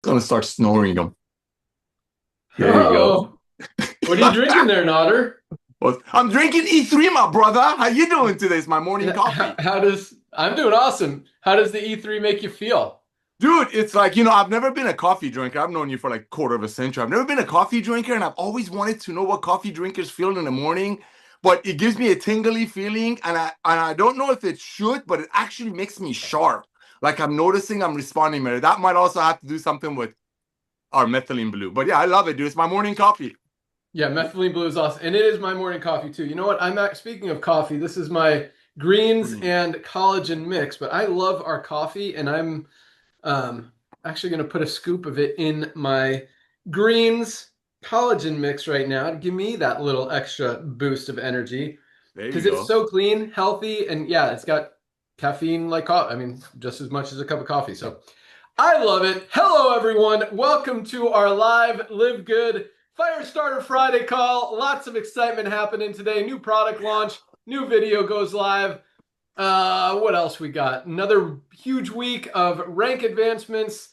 gonna start snoring them. There you go. What are you drinking there, Nodder? Well, I'm drinking E3, my brother. How you doing today? It's my morning coffee. I'm doing awesome. How does the E3 make you feel? Dude, it's like, I've never been a coffee drinker. I've known you for like a quarter of a century. I've never been a coffee drinker, and I've always wanted to know what coffee drinkers feel in the morning. But it gives me a tingly feeling, and I don't know if it should, but it actually makes me sharp. Like I'm noticing I'm responding better. That might also have to do something with our methylene blue. But yeah, I love it, dude. It's my morning coffee. Yeah, methylene blue is awesome. And it is my morning coffee too. You know what? Speaking of coffee, this is my greens and collagen mix, but I love our coffee, and I'm actually going to put a scoop of it in my greens collagen mix right now to give me that little extra boost of energy. Because it's so clean, healthy, and yeah, it's got caffeine like coffee. I mean, just as much as a cup of coffee. So I love it. Hello, everyone. Welcome to our live Live Good Firestarter Friday call. Lots of excitement happening today. New product launch, new video goes live. What else we got? Another huge week of rank advancements.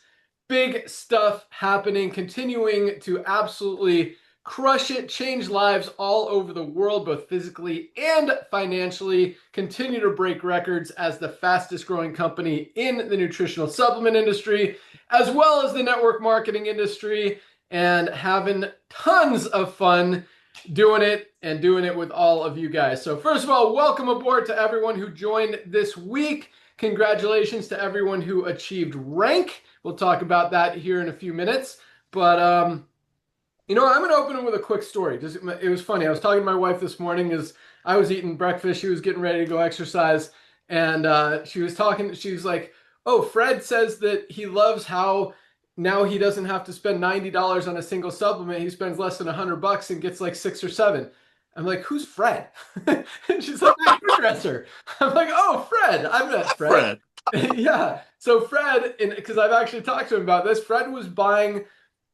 Big stuff happening, continuing to absolutely crush it, change lives all over the world, both physically and financially. Continue to break records as the fastest growing company in the nutritional supplement industry, as well as the network marketing industry, and having tons of fun doing it with all of you guys. So first of all, welcome aboard to everyone who joined this week. Congratulations to everyone who achieved rank. We'll talk about that here in a few minutes. But, I'm going to open it with a quick story. It was funny. I was talking to my wife this morning as I was eating breakfast. She was getting ready to go exercise. And she was like, oh, Fred says that he loves how now he doesn't have to spend $90 on a single supplement. He spends less than $100 and gets like 6 or 7. I'm like, who's Fred? And she's like, my hairdresser. I'm like, oh, Fred. I met Fred. Yeah. So Fred, because I've actually talked to him about this, Fred was buying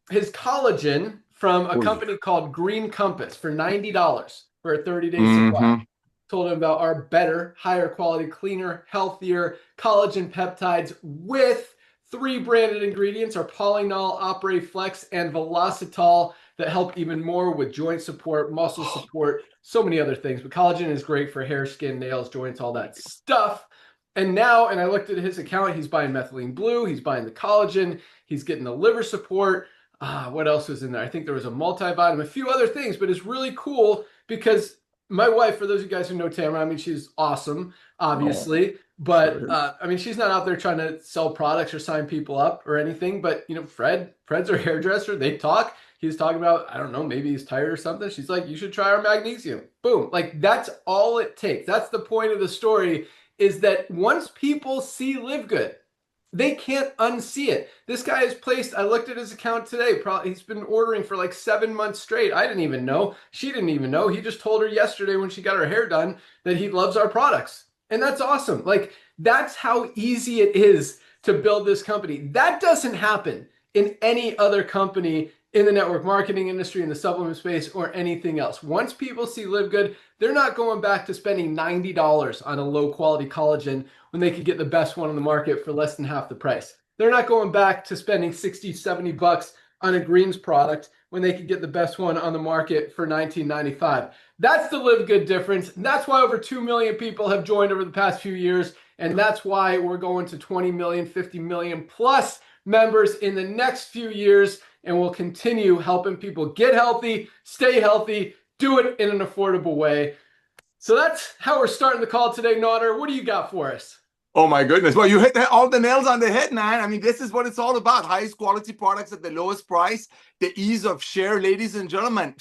his collagen from a company called Green Compass for $90 for a 30-day supply. Told him about our better, higher quality, cleaner, healthier collagen peptides with 3 branded ingredients are Polynol, Opre Flex, and Velocitol that help even more with joint support, muscle support, so many other things. But collagen is great for hair, skin, nails, joints, all that stuff. And now, and I looked at his account, he's buying methylene blue, he's buying the collagen, he's getting the liver support. What else was in there? I think there was a multivitamin, a few other things, but it's really cool because my wife, for those of you guys who know Tamara, I mean, she's awesome, obviously. But I mean, she's not out there trying to sell products or sign people up or anything. But Fred's her hairdresser. They talk. He's talking about, I don't know, maybe he's tired or something. She's like, you should try our magnesium. Boom. Like that's all it takes. That's the point of the story, is that once people see Live Good, they can't unsee it. This guy has placed, I looked at his account today, he's been ordering for like 7 months straight. I didn't even know. She didn't even know. He just told her yesterday when she got her hair done that he loves our products. And that's awesome. Like, that's how easy it is to build this company. That doesn't happen in any other company in the network marketing industry, in the supplement space, or anything else. Once people see Live Good, they're not going back to spending $90 on a low quality collagen when they could get the best one on the market for less than half the price. They're not going back to spending 60, 70 bucks on a greens product when they could get the best one on the market for $19.95. That's the Live Good difference. That's why over 2 million people have joined over the past few years. And that's why we're going to 20 million, 50 million plus members in the next few years. And we'll continue helping people get healthy, stay healthy, do it in an affordable way. So that's how we're starting the call today, Nodder. What do you got for us? Oh my goodness. Well, you hit all the nails on the head, man. I mean, this is what it's all about. Highest quality products at the lowest price, the ease of share, ladies and gentlemen.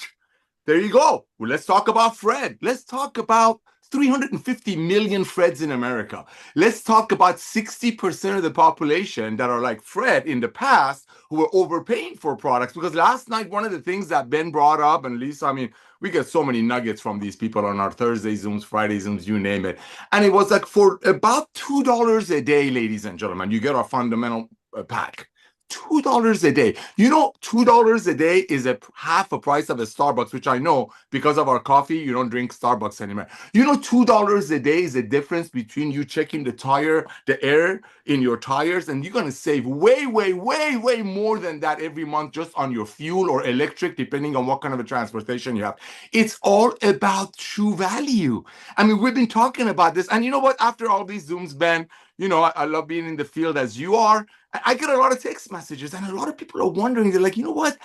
There you go. Well, let's talk about Fred. Let's talk about 350 million Freds in America. Let's talk about 60% of the population that are like Fred in the past who were overpaying for products. Because last night, one of the things that Ben brought up, and Lisa, I mean, we get so many nuggets from these people on our Thursday Zooms, Friday Zooms, you name it. And it was like for about $2 a day, ladies and gentlemen, you get our fundamental pack. $2 a day. You know, $2 a day is half a price of a Starbucks, which I know because of our coffee, you don't drink Starbucks anymore. You know, $2 a day is the difference between you checking the air in your tires, and you're going to save way, way, way, way more than that every month just on your fuel or electric, depending on what kind of a transportation you have. It's all about true value. I mean, we've been talking about this, and you know what? After all these Zooms, Ben, you know, I love being in the field as you are. I get a lot of text messages, and a lot of people are wondering, they're like, you know what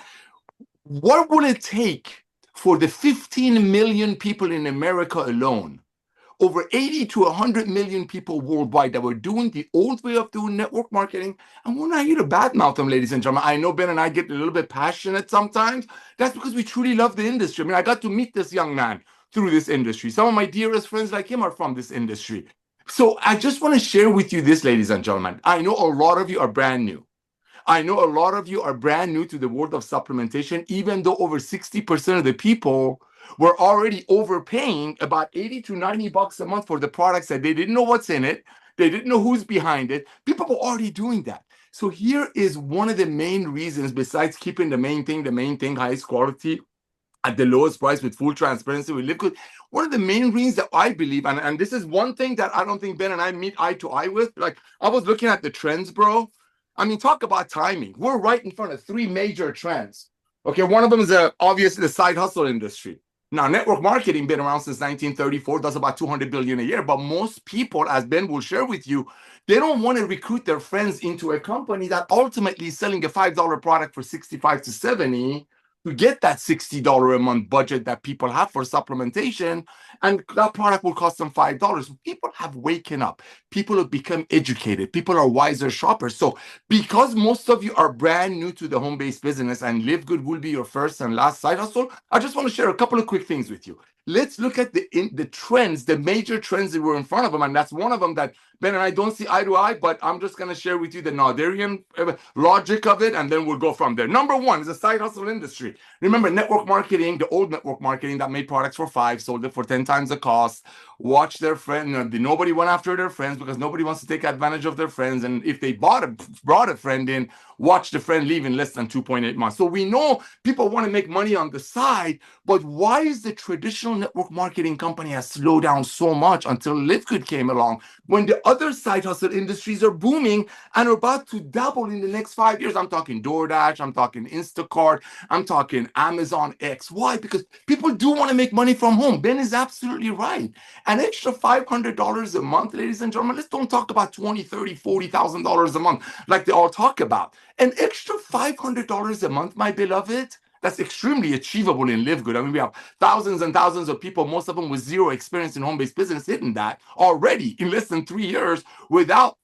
will it take for the 15 million people in America alone, over 80 to 100 million people worldwide that were doing the old way of doing network marketing? And we're not here to badmouth them, ladies and gentlemen. I know Ben and I get a little bit passionate sometimes. That's because we truly love the industry. I mean, I got to meet this young man through this industry. Some of my dearest friends like him are from this industry. So I just want to share with you this, ladies and gentlemen. I know a lot of you are brand new. I know a lot of you are brand new to the world of supplementation, even though over 60% of the people were already overpaying about 80 to 90 bucks a month for the products that they didn't know what's in it. They didn't know who's behind it. People were already doing that. So here is one of the main reasons, besides keeping the main thing, highest quality at the lowest price with full transparency with LiveGood. One of the main reasons that I believe, and this is one thing that I don't think Ben and I meet eye to eye with. Like, I was looking at the trends, bro. I mean, talk about timing. We're right in front of three major trends. Okay, one of them is obviously the side hustle industry. Now, network marketing been around since 1934, does about 200 billion a year. But most people, as Ben will share with you, they don't want to recruit their friends into a company that ultimately is selling a $5 product for 65 to 70 to get that $60 a month budget that people have for supplementation, and that product will cost them $5. People have waken up. People have become educated. People are wiser shoppers. So because most of you are brand new to the home-based business and LiveGood will be your first and last side hustle, I just want to share a couple of quick things with you. Let's look at the trends, the major trends that were in front of them. And that's one of them that Ben and I don't see eye to eye, but I'm just going to share with you the Nadarian logic of it, and then we'll go from there. Number one is the side hustle industry. Remember, network marketing, the old network marketing that made products for $5, sold it for 10 times the cost, watched their friend. Nobody went after their friends because nobody wants to take advantage of their friends. And if they brought a friend in, watch the friend leave in less than 2.8 months. So we know people want to make money on the side, but why is the traditional network marketing company has slowed down so much until LiveGood came along, when the other side hustle industries are booming and are about to double in the next 5 years? I'm talking DoorDash, I'm talking Instacart, I'm talking Amazon X. Why? Because people do want to make money from home. Ben is absolutely right. An extra $500 a month, ladies and gentlemen, let's don't talk about $20,000, $30,000, $40,000 a month like they all talk about. An extra $500 a month, my beloved, that's extremely achievable in LiveGood. I mean, we have thousands and thousands of people, most of them with zero experience in home-based business, hitting that already in less than 3 years without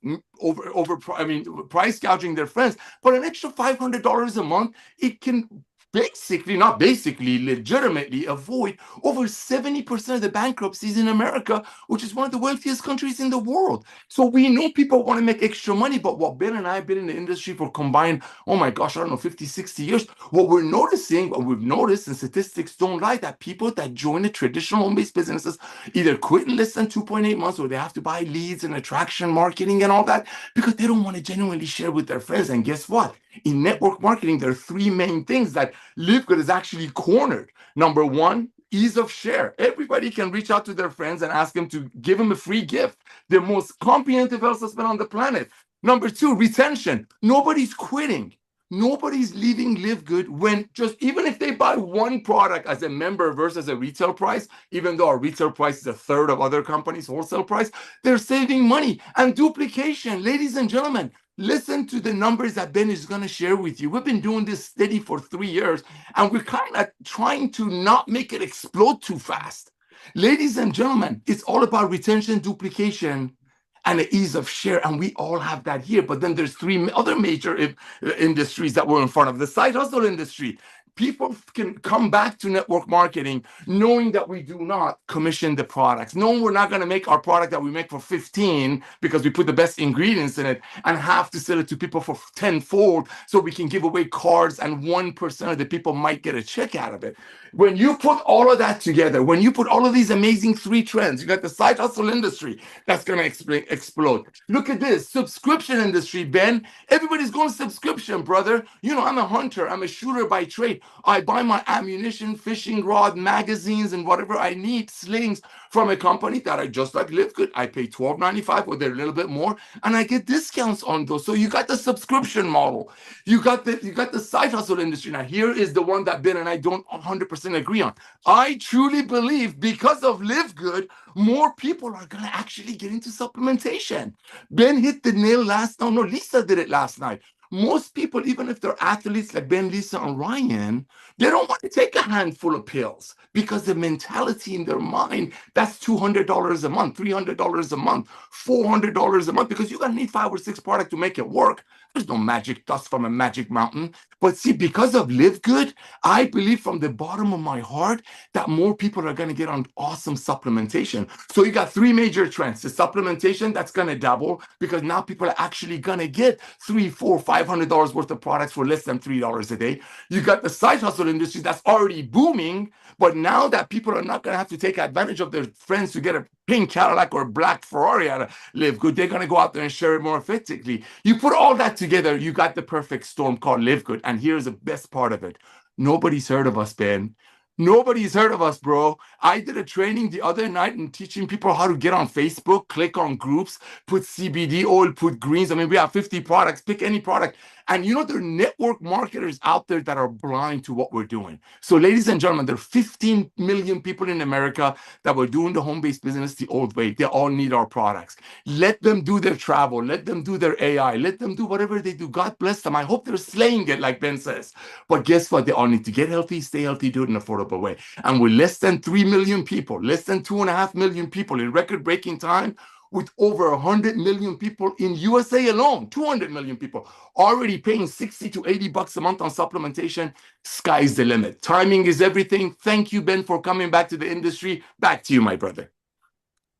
price gouging their friends. But an extra $500 a month, it can legitimately avoid over 70% of the bankruptcies in America, which is one of the wealthiest countries in the world. So we know people want to make extra money, but what Ben and I have been in the industry for combined, oh my gosh, I don't know, 50, 60 years, what we've noticed, and statistics don't lie, that people that join the traditional home-based businesses either quit in less than 2.8 months, or they have to buy leads and attraction marketing and all that because they don't want to genuinely share with their friends. And guess what? In network marketing, there are three main things that LiveGood is actually cornered. Number one, ease of share. Everybody can reach out to their friends and ask them to give them a free gift. The most comprehensive health assessment on the planet. Number two, retention. Nobody's quitting. Nobody's leaving LiveGood when even if they buy one product as a member versus a retail price, even though our retail price is a third of other companies' wholesale price, they're saving money. And duplication, ladies and gentlemen, listen to the numbers that Ben is going to share with you. We've been doing this steady for 3 years, and we're kind of trying to not make it explode too fast. Ladies and gentlemen, it's all about retention, duplication, and the ease of share, and we all have that here. But then there's three other major industries that we're in front of. The side hustle industry, people can come back to network marketing knowing that we do not commission the products, knowing we're not going to make our product that we make for 15 because we put the best ingredients in it and have to sell it to people for tenfold so we can give away cards and 1% of the people might get a check out of it. When you put all of that together, when you put all of these amazing 3 trends, you got the side hustle industry that's going to explode. Look at this subscription industry, Ben. Everybody's going subscription, brother. You know, I'm a hunter, I'm a shooter by trade. I buy my ammunition, fishing rod, magazines, and whatever I need, slings, from a company that I just like LiveGood. I pay $12.95 or they're a little bit more, and I get discounts on those. So you got the subscription model. You got the side hustle industry. Now here is the one that Ben and I don't 100% agree on. I truly believe because of LiveGood, more people are gonna actually get into supplementation. Ben hit the nail Lisa did it last night. Most people, even if they're athletes like Ben, Lisa, and Ryan, they don't want to take a handful of pills because the mentality in their mind, that's $200 a month, $300 a month, $400 a month, because you're going to need 5 or 6 products to make it work. There's no magic dust from a magic mountain. But see, because of LiveGood, I believe from the bottom of my heart that more people are going to get on awesome supplementation. So you got 3 major trends. The supplementation, that's going to double because now people are actually going to get $300, $400, $500 worth of products for less than $3 a day. You got the side hustle industry that's already booming, but now that people are not going to have to take advantage of their friends to get a pink Cadillac or black Ferrari out of LiveGood, they're going to go out there and share it more effectively. You put all that together, you got the perfect storm called LiveGood. And here's the best part of it. Nobody's heard of us, Ben. Nobody's heard of us, bro. I did a training the other night and teaching people how to get on Facebook, click on groups, put CBD oil, put greens. I mean, we have 50 products, pick any product. And you know, there are network marketers out there that are blind to what we're doing. So ladies and gentlemen, there are 15 million people in America that were doing the home-based business the old way. They all need our products. Let them do their travel. Let them do their AI. Let them do whatever they do. God bless them. I hope they're slaying it like Ben says. But guess what? They all need to get healthy, stay healthy, do it in an affordable way. And with less than 3 million people, less than 2.5 million people in record-breaking time, with over 100 million people in USA alone, 200 million people already paying 60 to 80 bucks a month on supplementation, sky's the limit. Timing is everything. Thank you, Ben, for coming back to the industry. Back to you, my brother.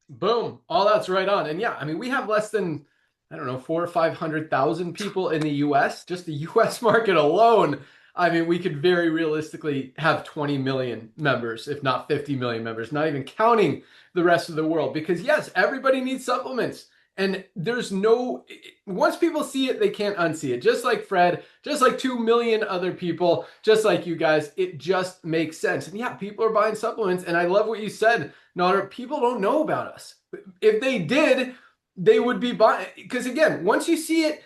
Boom. All that's right on. And yeah, I mean, we have less than, I don't know, 400,000 or 500,000 people in the US, just the US market alone. I mean, we could very realistically have 20 million members, if not 50 million members, not even counting the rest of the world. Because yes, everybody needs supplements. And there's no, once people see it, they can't unsee it. Just like Fred, just like 2 million other people, just like you guys, it just makes sense. And yeah, people are buying supplements. And I love what you said, Nader. People don't know about us. If they did, they would be buying. Because again, once you see it,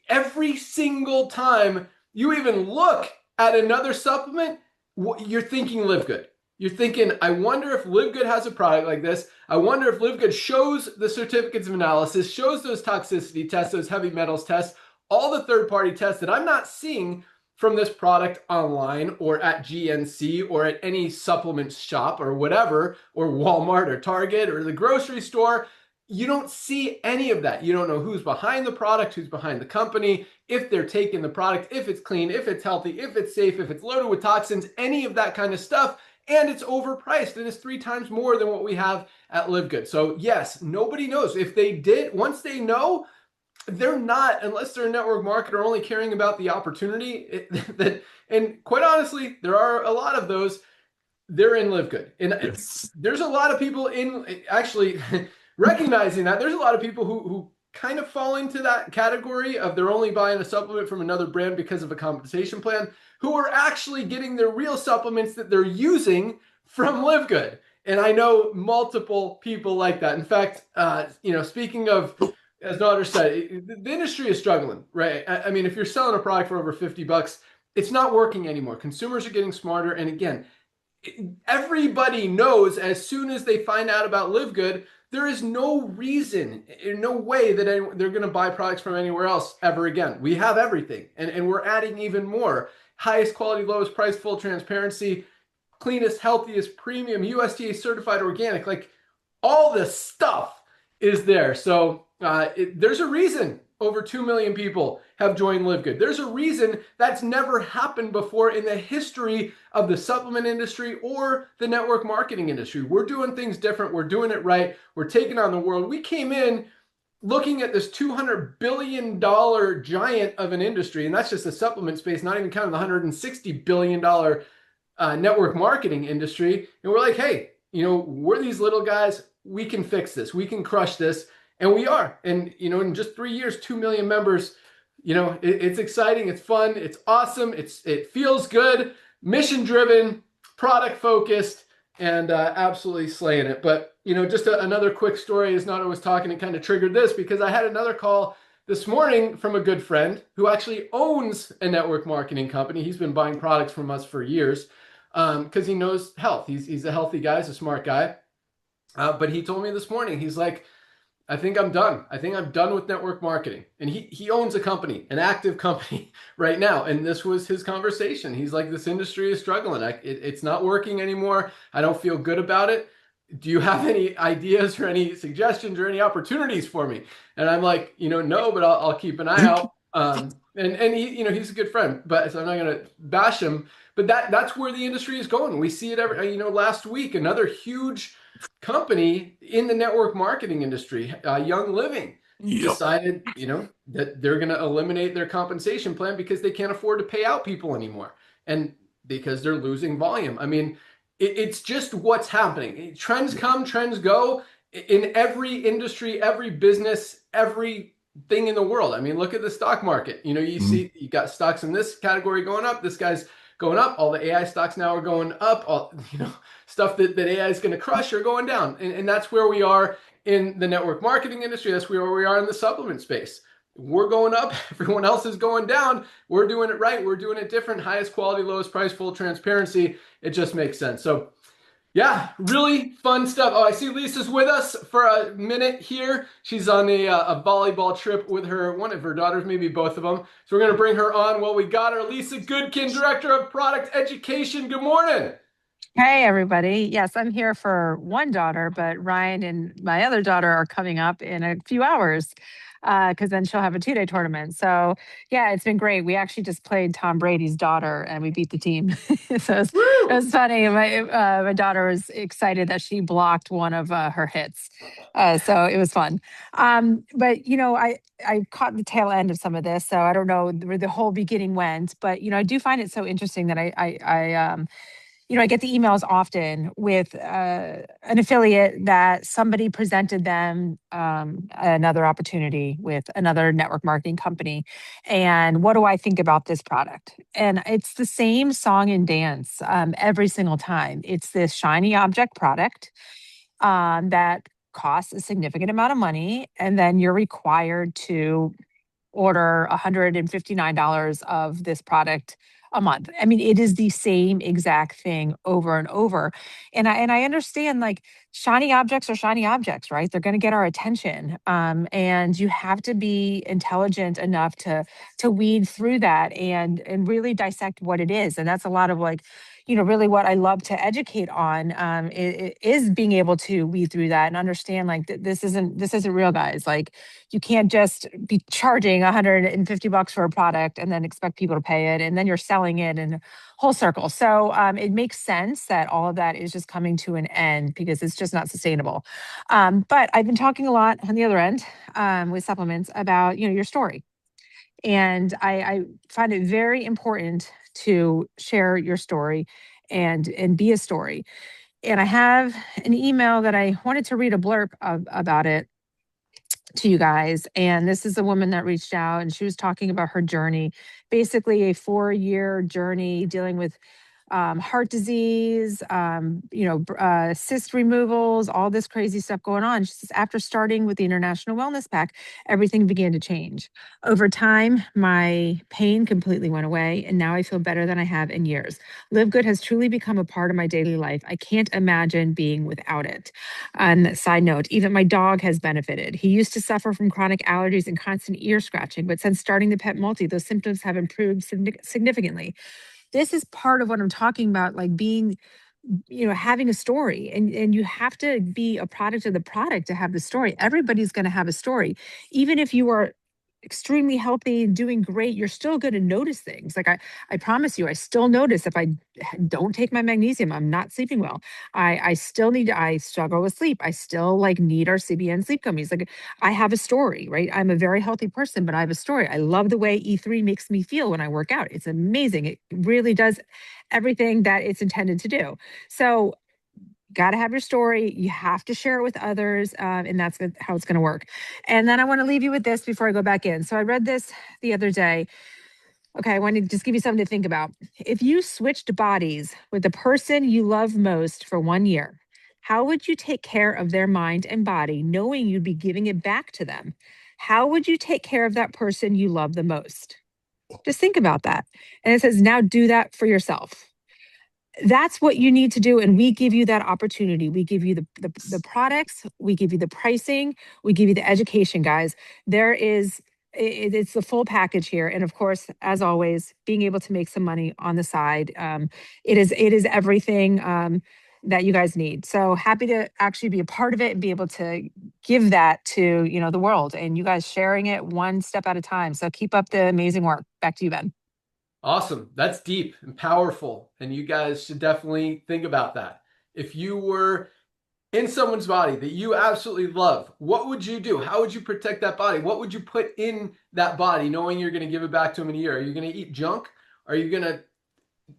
every single time you even look at another supplement, you're thinking LiveGood. You're thinking, I wonder if LiveGood has a product like this. I wonder if LiveGood shows the certificates of analysis, shows those toxicity tests, those heavy metals tests, all the third-party tests that I'm not seeing from this product online or at GNC or at any supplement shop or whatever, or Walmart or Target or the grocery store. You don't see any of that. You don't know who's behind the product, who's behind the company, if they're taking the product, if it's clean, if it's healthy, if it's safe, if it's loaded with toxins, any of that kind of stuff. And it's overpriced and it's 3 times more than what we have at LiveGood. So yes, nobody knows. If they did, once they know, they're not, unless they're a network marketer only caring about the opportunity. And quite honestly, there are a lot of those. They're in LiveGood. And yes, there's a lot of people in actually recognizing that. There's a lot of people who kind of fall into that category of they're only buying a supplement from another brand because of a compensation plan, who are actually getting their real supplements that they're using from LiveGood. And I know multiple people like that. In fact, speaking of, as Nader said, the industry is struggling, right? I mean, if you're selling a product for over 50 bucks, it's not working anymore. Consumers are getting smarter. And again, everybody knows as soon as they find out about LiveGood, there is no reason, no way that they're going to buy products from anywhere else ever again. We have everything, and we're adding even more. Highest quality, lowest price, full transparency, cleanest, healthiest, premium, USDA certified organic. Like all this stuff is there. So there's a reason over 2 million people have joined LiveGood. There's a reason that's never happened before in the history of the supplement industry or the network marketing industry. We're doing things different. We're doing it right. We're taking on the world. We came in looking at this $200 billion giant of an industry, and that's just the supplement space, not even counting the $160 billion network marketing industry. And we're like, hey, we're these little guys. We can fix this. We can crush this. And we are. And, in just 3 years, 2 million members, it's exciting. It's fun. It's awesome. It feels good, mission driven, product focused, and absolutely slaying it. But, just another quick story. As Nana was talking, it kind of triggered this because I had another call this morning from a good friend who actually owns a network marketing company. He's been buying products from us for years because he knows health. He's a healthy guy. He's a smart guy. But he told me this morning, he's like, I think I'm done. I think I'm done with network marketing. And he owns a company, an active company right now. And this was his conversation. He's like, this industry is struggling. It's not working anymore. I don't feel good about it. Do you have any ideas or any suggestions or any opportunities for me? And I'm like, no, but I'll keep an eye out. And he, he's a good friend, but so I'm not going to bash him. But that's where the industry is going. We see it every, last week, another huge company in the network marketing industry, Young Living, decided, that they're going to eliminate their compensation plan because they can't afford to pay out people anymore. And because they're losing volume. I mean, it's just what's happening. Trends come, trends go in every industry, every business, everything in the world. I mean, look at the stock market. You see, you got stocks in this category going up. This guy's going up. All the AI stocks now are going up. All, stuff that AI is going to crush are going down. And that's where we are in the network marketing industry. That's where we are in the supplement space. We're going up. Everyone else is going down. We're doing it right. We're doing it different. Highest quality, lowest price, full transparency. It just makes sense. So yeah, really fun stuff. Oh, I see Lisa's with us for a minute here. She's on a volleyball trip with one of her daughters, maybe both of them. So we're going to bring her on. Well, we got her. Lisa Goodkin, Director of Product Education. Good morning. Hey, everybody. Yes, I'm here for one daughter, but Ryan and my other daughter are coming up in a few hours because then she'll have a 2-day tournament. So yeah, it's been great. We actually just played Tom Brady's daughter and we beat the team. So it was funny. My daughter was excited that she blocked one of her hits. So it was fun. But, I caught the tail end of some of this, so I don't know where the whole beginning went. But, I do find it so interesting that I get the emails often with an affiliate that somebody presented them another opportunity with another network marketing company. And what do I think about this product? And it's the same song and dance every single time. It's this shiny object product that costs a significant amount of money. And then you're required to order $159 of this product a month. I mean, it is the same exact thing over and over. And I understand like shiny objects are shiny objects, right? They're going to get our attention. And you have to be intelligent enough to weed through that and really dissect what it is. And that's a lot of like, really what I love to educate on is being able to weed through that and understand like this isn't real, guys. Like you can't just be charging $150 for a product and then expect people to pay it. And then you're selling it in a whole circle. So it makes sense that all of that is just coming to an end because it's just not sustainable. But I've been talking a lot on the other end with supplements about, your story. And I find it very important to share your story and be a story. And I have an email that I wanted to read a blurb about it to you guys. And this is a woman that reached out and she was talking about her journey, basically a 4-year journey dealing with heart disease, cyst removals, all this crazy stuff going on. She says, after starting with the International Wellness Pack, everything began to change. Over time, my pain completely went away, and now I feel better than I have in years. LiveGood has truly become a part of my daily life. I can't imagine being without it. And side note, even my dog has benefited. He used to suffer from chronic allergies and constant ear scratching, but since starting the Pet Multi, those symptoms have improved significantly. This is part of what I'm talking about, like being, having a story and you have to be a product of the product to have the story. Everybody's going to have a story. Even if you are extremely healthy, doing great, you're still going to notice things. Like I promise you, I still notice if I don't take my magnesium, I'm not sleeping well. I still I struggle with sleep. I still like need our CBN sleep gummies. Like I have a story, right? I'm a very healthy person, but I have a story. I love the way E3 makes me feel when I work out. It's amazing. It really does everything that it's intended to do. So got to have your story. You have to share it with others. And that's how it's going to work. And then I want to leave you with this before I go back in. So I read this the other day. Okay, I want to just give you something to think about. If you switched bodies with the person you love most for 1 year, how would you take care of their mind and body, knowing you'd be giving it back to them? How would you take care of that person you love the most? Just think about that. And it says, now do that for yourself. That's what you need to do. And we give you that opportunity. We give you the products, we give you the pricing, we give you the education, guys. There is, it's the full package here. And of course, as always, being able to make some money on the side. It is everything that you guys need. So happy to actually be a part of it and be able to give that to, the world, and you guys sharing it one step at a time. So keep up the amazing work. Back to you, Ben. Awesome. That's deep and powerful. And you guys should definitely think about that. If you were in someone's body that you absolutely love, what would you do? How would you protect that body? What would you put in that body knowing you're going to give it back to them in a year? Are you going to eat junk? Are you going to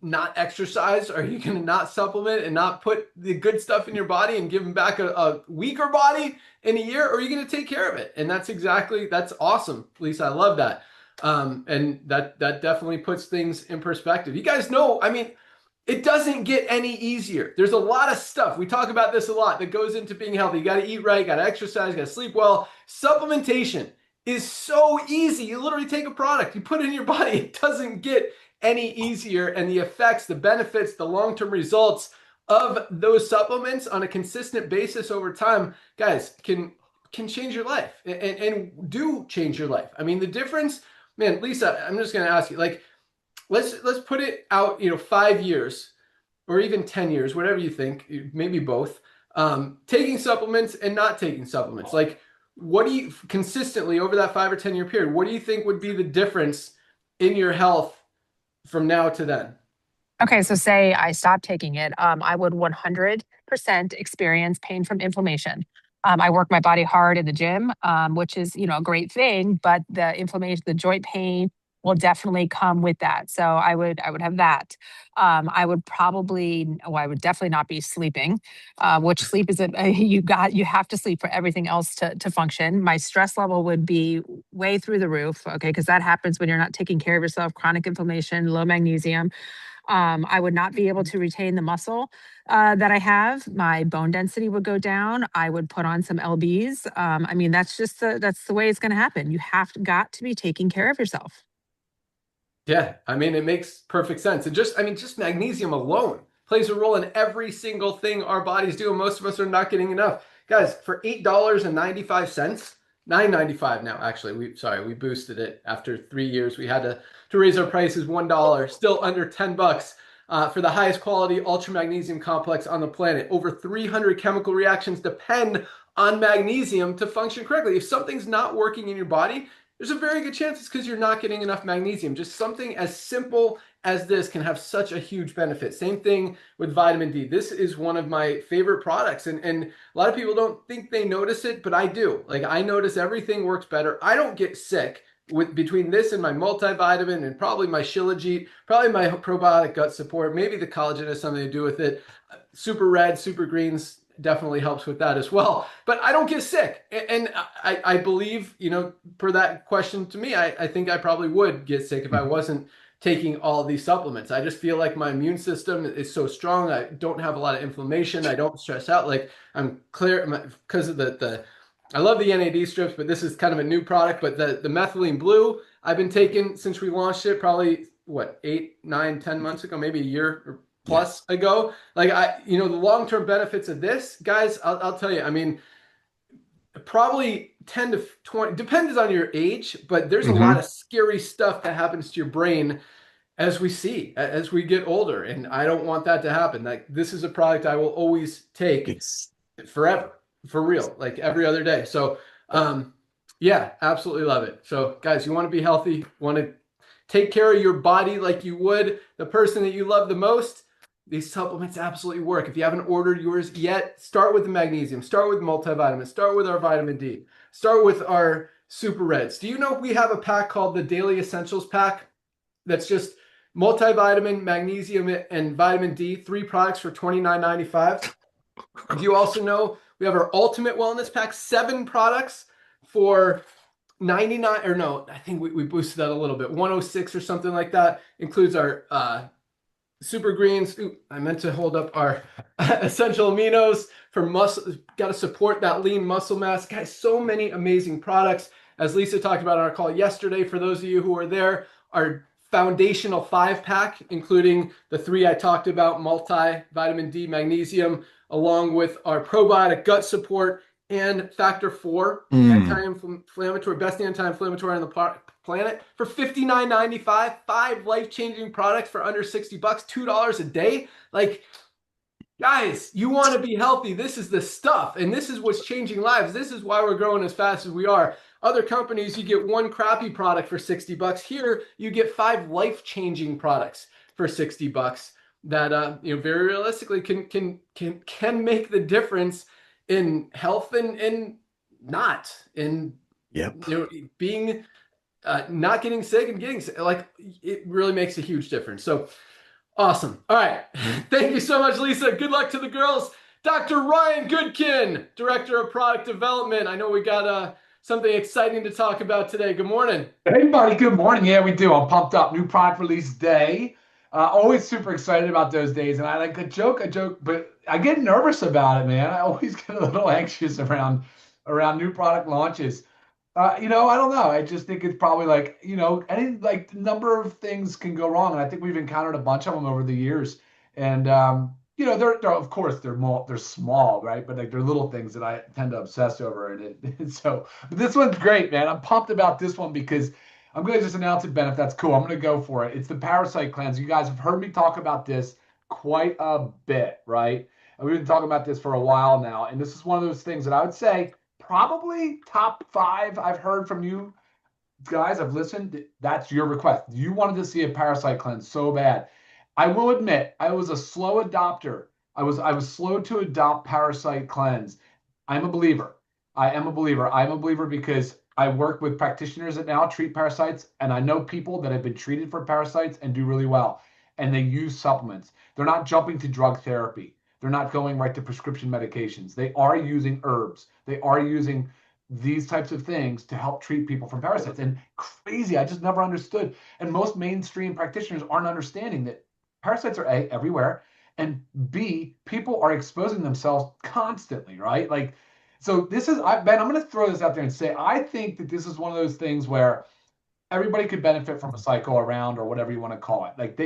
not exercise? Are you going to not supplement and not put the good stuff in your body and give them back a weaker body in a year? Or are you going to take care of it? And that's awesome. Lisa, I love that. And that definitely puts things in perspective. You guys know, I mean, it doesn't get any easier. There's a lot of stuff. We talk about this a lot that goes into being healthy. You got to eat right, got to exercise, got to sleep well. Supplementation is so easy. You literally take a product, you put it in your body. It doesn't get any easier. And the effects, the benefits, the long-term results of those supplements on a consistent basis over time, guys, can change your life and do change your life. I mean, the difference, man, Lisa, I'm just going to ask you, like, let's put it out, 5 years or even 10 years, whatever you think, maybe both, taking supplements and not taking supplements. Like, what do you consistently over that 5 or 10 year period, what do you think would be the difference in your health from now to then? Okay, so say I stopped taking it, I would 100% experience pain from inflammation. I work my body hard in the gym, which is, a great thing, but the inflammation, the joint pain will definitely come with that. So I would have that. I would definitely not be sleeping, which sleep is you have to sleep for everything else to function. My stress level would be way through the roof. Okay, because that happens when you're not taking care of yourself, chronic inflammation, low magnesium. I would not be able to retain the muscle that I have. My bone density would go down. I would put on some LBs. I mean, that's the way it's going to happen. You got to be taking care of yourself. Yeah, I mean, it makes perfect sense. And just magnesium alone plays a role in every single thing our bodies do. And most of us are not getting enough. Guys, for $8.95, $9.95 now, actually. We boosted it after 3 years. We had to raise our prices $1, still under $10 for the highest quality ultra magnesium complex on the planet. Over 300 chemical reactions depend on magnesium to function correctly. If something's not working in your body, there's a very good chance it's because you're not getting enough magnesium. Just something as simple as this can have such a huge benefit. Same thing with vitamin D. This is one of my favorite products. And a lot of people don't think they notice it, but I do. Like, I notice everything works better. I don't get sick between this and my multivitamin and probably my Shilajit, probably my probiotic gut support. Maybe the collagen has something to do with it. Super Red, Super Greens definitely helps with that as well. But I don't get sick. And I believe, per that question to me, I think I probably would get sick if I wasn't taking all these supplements. I just feel like my immune system is so strong. I don't have a lot of inflammation. I don't stress out. Like, I'm clear because of I love the NAD strips, but this is kind of a new product. But the methylene blue I've been taking since we launched it, probably 8, 9, 10 months ago, maybe a year or plus ago. Like, the long-term benefits of this, guys, I'll tell you, I mean, probably 10 to 20, depends on your age, but there's a lot of scary stuff that happens to your brain as we get older. And I don't want that to happen. Like, this is a product I will always take forever, for real, like every other day. So, Yeah, absolutely love it. So guys, you want to be healthy, want to take care of your body like you would the person that you love the most. These supplements absolutely work. If you haven't ordered yours yet, start with the magnesium, start with multivitamins, start with our vitamin D, start with our super reds. Do you know we have a pack called the Daily Essentials Pack? That's just multivitamin, magnesium, and vitamin D, 3 products for $29.95. Do you also know we have our Ultimate Wellness Pack, 7 products for 99, or no, I think we boosted that a little bit, 106 or something like that. Includes our super greens. Ooh, I meant to hold up our essential aminos for muscle. Got to support that lean muscle mass. Guys, so many amazing products. As Lisa talked about on our call yesterday, for those of you who were there, our foundational 5-pack, including the 3 I talked about, vitamin D, magnesium, along with our probiotic gut support and factor 4, anti-inflammatory, best anti-inflammatory on the planet, for $59.95. 5 life-changing products for under $60, $2 a day. Like, guys, you want to be healthy. This is the stuff, and this is what's changing lives. This is why we're growing as fast as we are. Other companies, you get 1 crappy product for $60. Here, you get 5 life-changing products for $60 that very realistically can make the difference in health and not in being not getting sick and getting sick. Like, it really makes a huge difference. So awesome. All right. Thank you so much, Lisa. Good luck to the girls. Dr. Ryan Goodkin, Director of Product Development. I know we got something exciting to talk about today. Good morning. Hey, buddy. Good morning. Yeah, we do. I'm pumped up. New product release day. Always super excited about those days. And I like a joke, but I get nervous about it, man. I always get a little anxious around new product launches. I don't know. I just think it's probably like, any like number of things can go wrong. And I think we've encountered a bunch of them over the years. And, they're of course they're small, right? But like they're little things that I tend to obsess over. And so but this one's great, man. I'm pumped about this one because I'm going to just announce it, Ben, if that's cool. I'm going to go for it. It's the parasite cleanse. You guys have heard me talk about this quite a bit, right? And we've been talking about this for a while now. And this is one of those things that I would say probably top 5 I've heard from you guys. I've listened. That's your request. You wanted to see a parasite cleanse so bad. I will admit, I was a slow adopter. I was slow to adopt parasite cleanse. I'm a believer. I am a believer. I'm a believer because I work with practitioners that now treat parasites, and I know people that have been treated for parasites and do really well, and they use supplements. They're not jumping to drug therapy. They're not going right to prescription medications. They are using herbs. They are using these types of things to help treat people from parasites. And crazy, I just never understood. And most mainstream practitioners aren't understanding that parasites are A, everywhere, and B, people are exposing themselves constantly, right? Like, so this is, Ben, I'm going to throw this out there and say, I think that this is one of those things where everybody could benefit from a cycle around, or whatever you want to call it. Like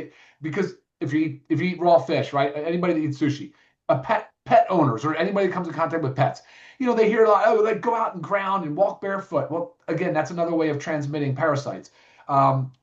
because if you eat raw fish, right? Anybody that eats sushi, pet owners, or anybody that comes in contact with pets, they hear a lot, oh, like go out and ground and walk barefoot. Well, again, that's another way of transmitting parasites.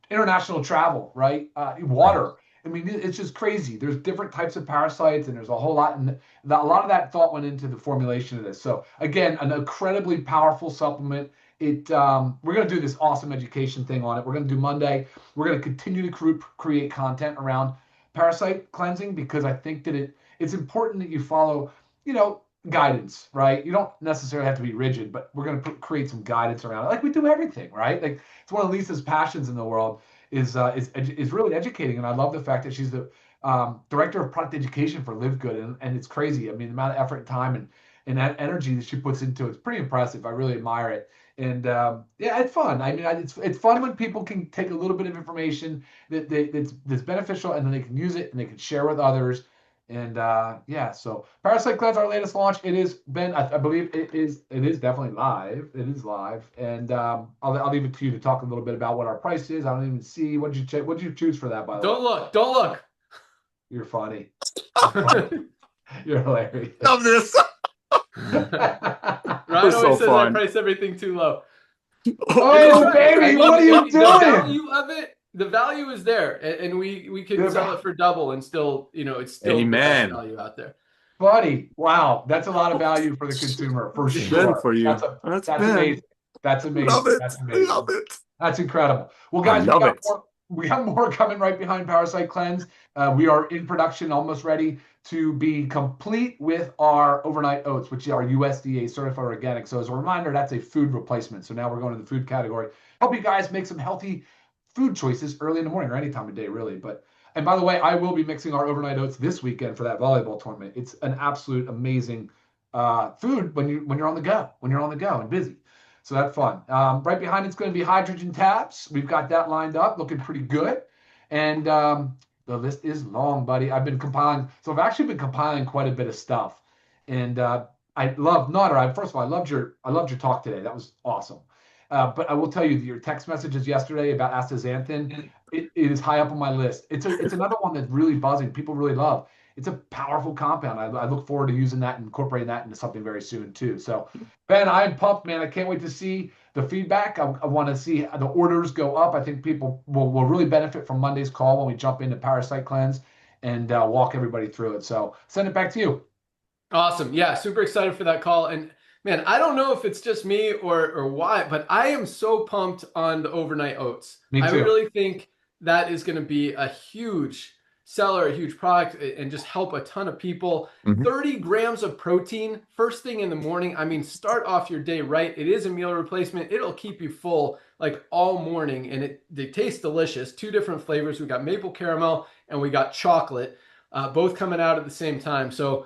International travel, right? Water. I mean, it's just crazy. There's different types of parasites, and there's a whole lot, and a lot of that thought went into the formulation of this. So again, an incredibly powerful supplement. We're going to do this awesome education thing on it. We're going to do Monday. We're going to continue to create content around parasite cleansing, because I think that it's important that you follow, guidance, right? You don't necessarily have to be rigid, but we're going to create some guidance around it, like we do everything, right? Like, it's one of Lisa's passions in the world is really educating, and I love the fact that she's the director of product education for LiveGood, and it's crazy. I mean, the amount of effort and time and energy that she puts into it's pretty impressive. I really admire it, and yeah, it's fun. I mean, it's fun when people can take a little bit of information that's beneficial, and then they can use it and they can share with others. And yeah, so Parasite Cleanse, our latest launch. It is, Ben, I believe it is definitely live. It is live, and I'll leave it to you to talk a little bit about what our price is. I don't even see what did you choose for that, by the way. Don't look. You're funny. You're hilarious. Love this. Ryan always so says fun. I price everything too low. Oh, baby, what are you doing? The value of it. The value is there, and we can sell it for double, and still, it's still the best value out there. Buddy, wow, that's a lot of value for the consumer, for sure. For you. That's amazing. That's amazing. Love it. That's amazing. Love it. That's incredible. Well, guys, love it. We have more coming right behind Parasite Cleanse. We are in production, almost ready to be complete with our overnight oats, which are USDA certified organic. So as a reminder, that's a food replacement. So now we're going to the food category. Help you guys make some healthy food choices early in the morning or any time of day, really. And by the way, I will be mixing our overnight oats this weekend for that volleyball tournament. It's an absolute amazing food when you're on the go, and busy. So that's fun. Right behind it's going to be hydrogen tabs. We've got that lined up, looking pretty good. And the list is long, buddy. I've been compiling. So I've actually been compiling quite a bit of stuff. And I love Nader. First of all, I loved your talk today. That was awesome. But I will tell you, your text messages yesterday about astaxanthin, it is high up on my list. It's another one that's really buzzing. People really love. It's a powerful compound. I look forward to using that and incorporating that into something very soon too. So, Ben, I'm pumped, man. I can't wait to see the feedback. I want to see the orders go up. I think people will really benefit from Monday's call when we jump into Parasite Cleanse and walk everybody through it. So send it back to you. Awesome. Yeah, super excited for that call. And man, I don't know if it's just me or why, but I am so pumped on the overnight oats. Me too. I really think that is going to be a huge seller, a huge product, and just help a ton of people. 30 grams of protein first thing in the morning. I mean, start off your day right. It is a meal replacement. It'll keep you full like all morning, and they taste delicious. 2 different flavors. We got maple caramel and we got chocolate, both coming out at the same time. So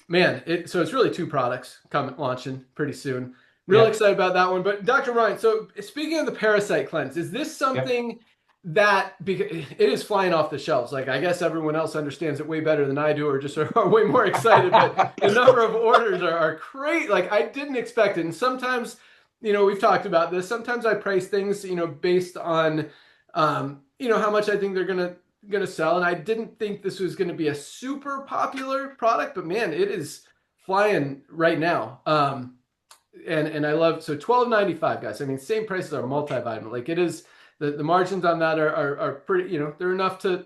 man, so it's really 2 products launching pretty soon. Really excited about that one. But Dr. Ryan, so speaking of the Parasite Cleanse, is this something that, because it is flying off the shelves? Like, I guess everyone else understands it way better than I do, or just are way more excited, but the number of orders are great. Like, I didn't expect it. And sometimes, we've talked about this. Sometimes I price things, based on, how much I think they're going to sell. And I didn't think this was going to be a super popular product, but man, it is flying right now. And I love, so $12.95, guys. I mean, same price as our multivitamin. Like, it is, the margins on that are pretty, they're enough to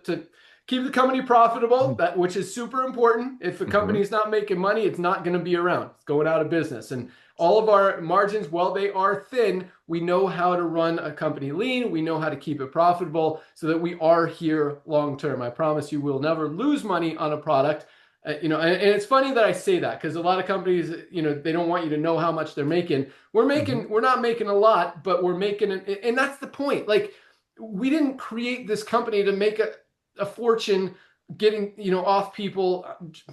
keep the company profitable, which is super important. If the company's not making money, it's not going to be around. It's going out of business. And all of our margins, while they are thin, we know how to run a company lean. We know how to keep it profitable so that we are here long term. I promise you we'll never lose money on a product. And it's funny that I say that, because a lot of companies, they don't want you to know how much they're making. We're not making a lot, but we're making it. And that's the point. Like, we didn't create this company to make a fortune getting, off people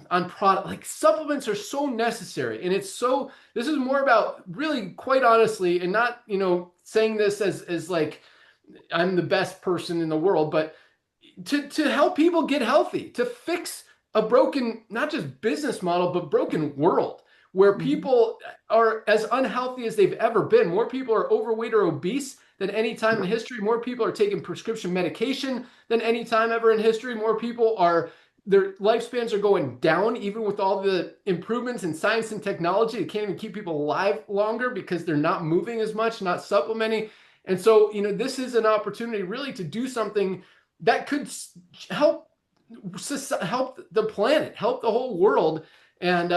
on product. Like, supplements are so necessary. And this is more about, really, quite honestly, and not, saying this as like I'm the best person in the world, but to help people get healthy, to fix a broken, not just business model, but broken world where people are as unhealthy as they've ever been. More people are overweight or obese than any time in history. More people are taking prescription medication than any time ever in history. More people their lifespans are going down, even with all the improvements in science and technology. It can't even keep people alive longer because they're not moving as much, not supplementing. And so, this is an opportunity really to do something that could help the planet, help the whole world. And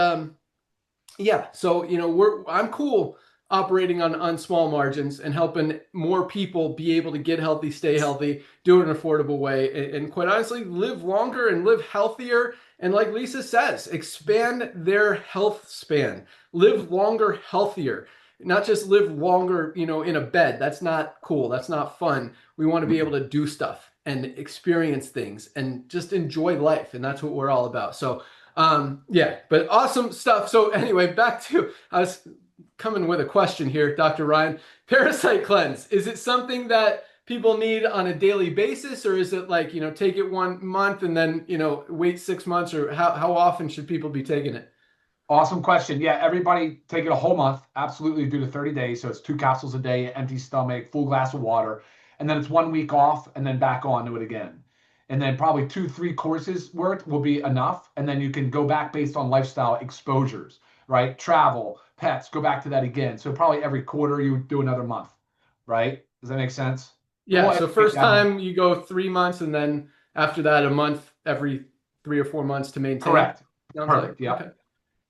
so I'm cool operating on small margins and helping more people be able to get healthy, stay healthy, do it in an affordable way, and quite honestly live longer and live healthier. And like Lisa says, expand their health span, live longer, healthier. Not just live longer, in a bed. That's not cool. That's not fun. We want to be able to do stuff and experience things and just enjoy life. And that's what we're all about. So, but awesome stuff. So anyway, I was coming with a question here, Dr. Ryan. Parasite Cleanse, is it something that people need on a daily basis, or is it like, take it 1 month and then, wait 6 months, or how often should people be taking it? Awesome question. Yeah, everybody take it a whole month. Absolutely do the 30 days. So it's 2 capsules a day, empty stomach, full glass of water. And then it's 1 week off and then back on to it again. And then probably 2-3 courses worth will be enough. And then you can go back based on lifestyle exposures, right? Travel, pets, go back to that again. So probably every quarter you do another month, right? Does that make sense? Yeah. So first time you go 3 months, and then after that, a month every 3 or 4 months to maintain. Correct. Sounds Perfect. like. Yeah. Okay.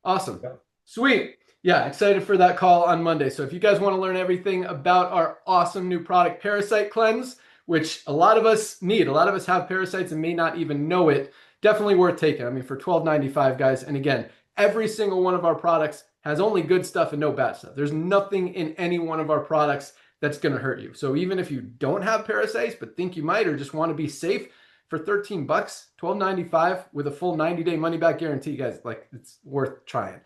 Awesome. Yeah. Sweet. yeah, excited for that call on Monday. So if you guys want to learn everything about our awesome new product, Parasite Cleanse, which a lot of us need, a lot of us have parasites and may not even know it, definitely worth taking. I mean, for $12.95, guys. And again, every single one of our products has only good stuff and no bad stuff. There's nothing in any one of our products that's going to hurt you. So even if you don't have parasites, but think you might, or just want to be safe, for 13 bucks, $12.95 with a full 90-day money back guarantee, guys, like it's worth trying.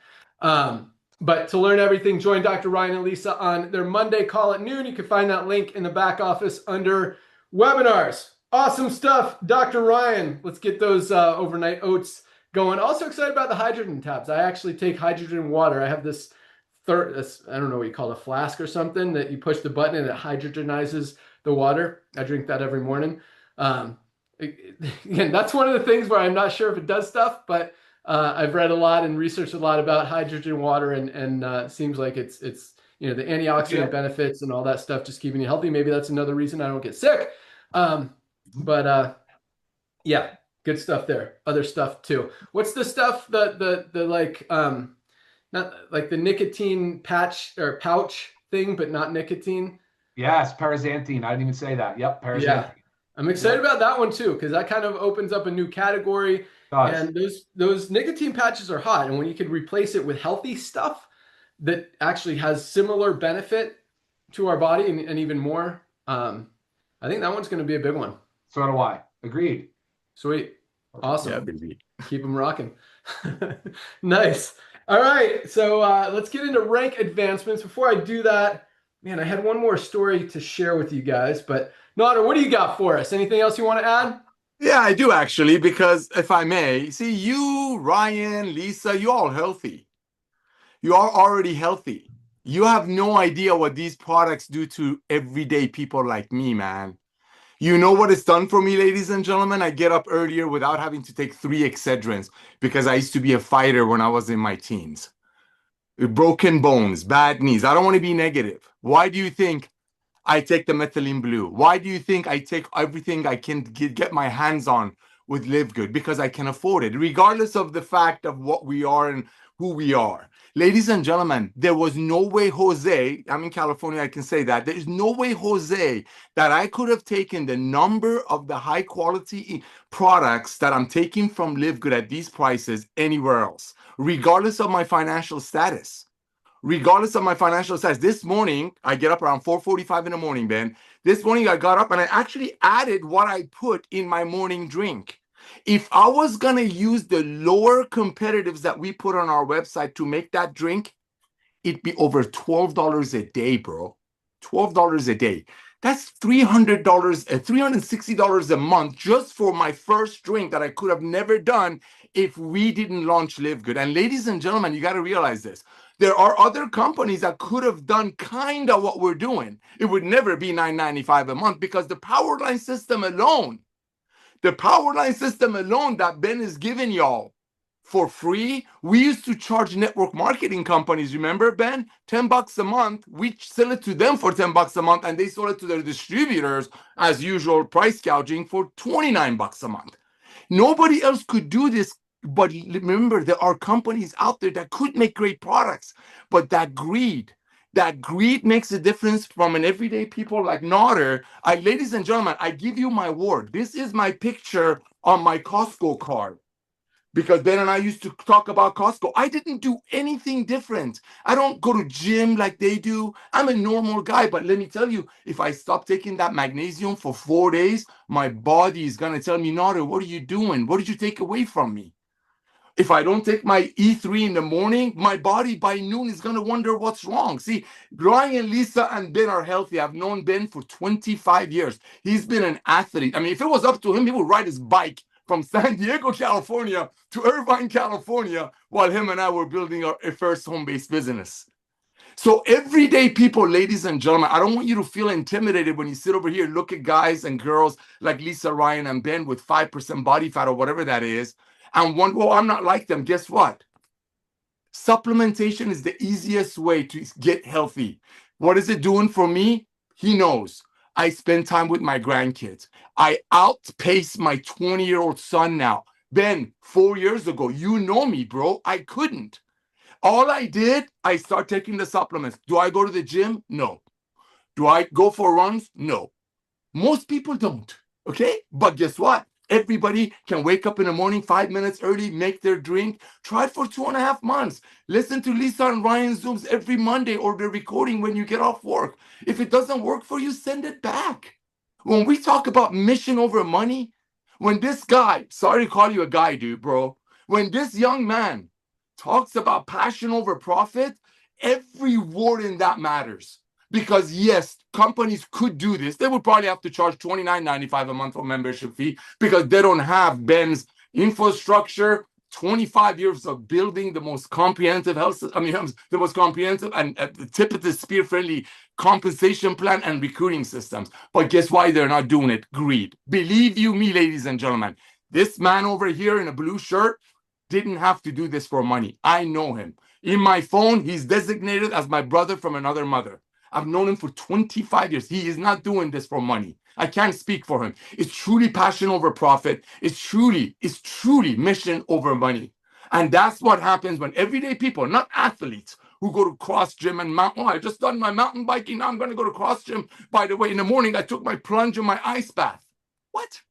But to learn everything, join Dr. Ryan and Lisa on their Monday call at noon. You can find that link in the back office under webinars. Awesome stuff, Dr. Ryan. Let's get those overnight oats going. Also excited about the hydrogen tabs. I actually take hydrogen water. I have this I don't know what you call it, a flask or something that you push the button and it hydrogenizes the water. I drink that every morning. Again, that's one of the things where I'm not sure if it does stuff, but I've read a lot and researched a lot about hydrogen water, and it seems like it's the antioxidant benefits and all that stuff, just keeping you healthy. Maybe that's another reason I don't get sick. Yeah, good stuff there. Other stuff too. What's the stuff the like not like the nicotine patch or pouch thing, but not nicotine? Yes, paraxanthine. I didn't even say that. Yep, paraxanthine. Yeah. I'm excited about that one too, because that kind of opens up a new category. And those nicotine patches are hot. And when you could replace it with healthy stuff that actually has similar benefit to our body and even more, I think that one's going to be a big one. So do I. Agreed. Sweet. Awesome. Yeah, baby. Keep them rocking. Nice. All right. So let's get into rank advancements. Before I do that, man, I had one more story to share with you guys, but Nader, what do you got for us? Anything else you want to add? Yeah, I do actually, because if I may, see, you, Ryan, Lisa, you're all healthy. You are already healthy. You have no idea what these products do to everyday people like me, man. You know what it's done for me, ladies and gentlemen? I get up earlier without having to take 3 Excedrins because I used to be a fighter when I was in my teens. Broken bones, bad knees. I don't want to be negative. Why do you think I take the methylene blue? Why do you think I take everything I can get my hands on with LiveGood? Because I can afford it, regardless of the fact of what we are and who we are. Ladies and gentlemen, there was no way, Jose, I'm in California, I can say that. There is no way, Jose, that I could have taken the number of the high quality products that I'm taking from LiveGood at these prices anywhere else, regardless of my financial status. Regardless of my financial status. This morning, I get up around 4:45 in the morning, Ben. This morning, I got up and I actually added what I put in my morning drink. If I was going to use the lower competitives that we put on our website to make that drink, it'd be over $12 a day, bro. $12 a day. That's $300, $360 a month just for my first drink that I could have never done if we didn't launch LiveGood. And ladies and gentlemen, you got to realize this. There are other companies that could have done kind of what we're doing. It would never be $9.95 a month because the Powerline system alone, that Ben is giving y'all for free, we used to charge network marketing companies, remember, Ben? $10 a month. We sell it to them for $10 a month, and they sold it to their distributors, as usual, price gouging for $29 a month. Nobody else could do this. But remember, there are companies out there that could make great products, but that greed makes a difference from an everyday people like Nader. Ladies and gentlemen, I give you my word. This is my picture on my Costco card, because Ben and I used to talk about Costco. I didn't do anything different. I don't go to gym like they do. I'm a normal guy, but let me tell you, if I stop taking that magnesium for 4 days, my body is going to tell me, Nader, what are you doing? What did you take away from me? If I don't take my E3 in the morning, my body by noon is going to wonder what's wrong. See, Ryan, Lisa, and Ben are healthy. I've known Ben for 25 years. He's been an athlete. I mean, if it was up to him, he would ride his bike from San Diego, California to Irvine, California, while him and I were building our first home-based business. So everyday people, ladies and gentlemen, I don't want you to feel intimidated when you sit over here, look at guys and girls like Lisa, Ryan, and Ben with 5% body fat or whatever that is, and wonder, well, I'm not like them. Guess what? Supplementation is the easiest way to get healthy. What is it doing for me? He knows. I spend time with my grandkids. I outpace my 20-year-old son now. Ben, 4 years ago, you know me, bro. I couldn't. All I did, I start taking the supplements. Do I go to the gym? No. Do I go for runs? No. Most people don't, okay? But guess what? Everybody can wake up in the morning 5 minutes early, make their drink. Try it for 2.5 months. Listen to Lisa and Ryan's Zooms every Monday or the recording when you get off work. If it doesn't work for you, send it back. When we talk about mission over money, when this guy, sorry to call you a guy, dude, bro, when this young man talks about passion over profit, every word in that matters. Because yes, companies could do this. They would probably have to charge $29.95 a month for membership fee because they don't have Ben's infrastructure, 25 years of building the most comprehensive health, the most comprehensive and the tip of the spear friendly compensation plan and recruiting systems. But guess why they're not doing it? Greed. Believe you me, ladies and gentlemen, this man over here in a blue shirt didn't have to do this for money. I know him. In my phone, he's designated as my brother from another mother. I've known him for 25 years. He is not doing this for money. I can't speak for him. It's truly passion over profit. It's truly mission over money. And that's what happens when everyday people, not athletes, who go to cross gym and I just done my mountain biking. Now I'm going to go to cross gym. By the way, in the morning, I took my plunge in my ice bath. What?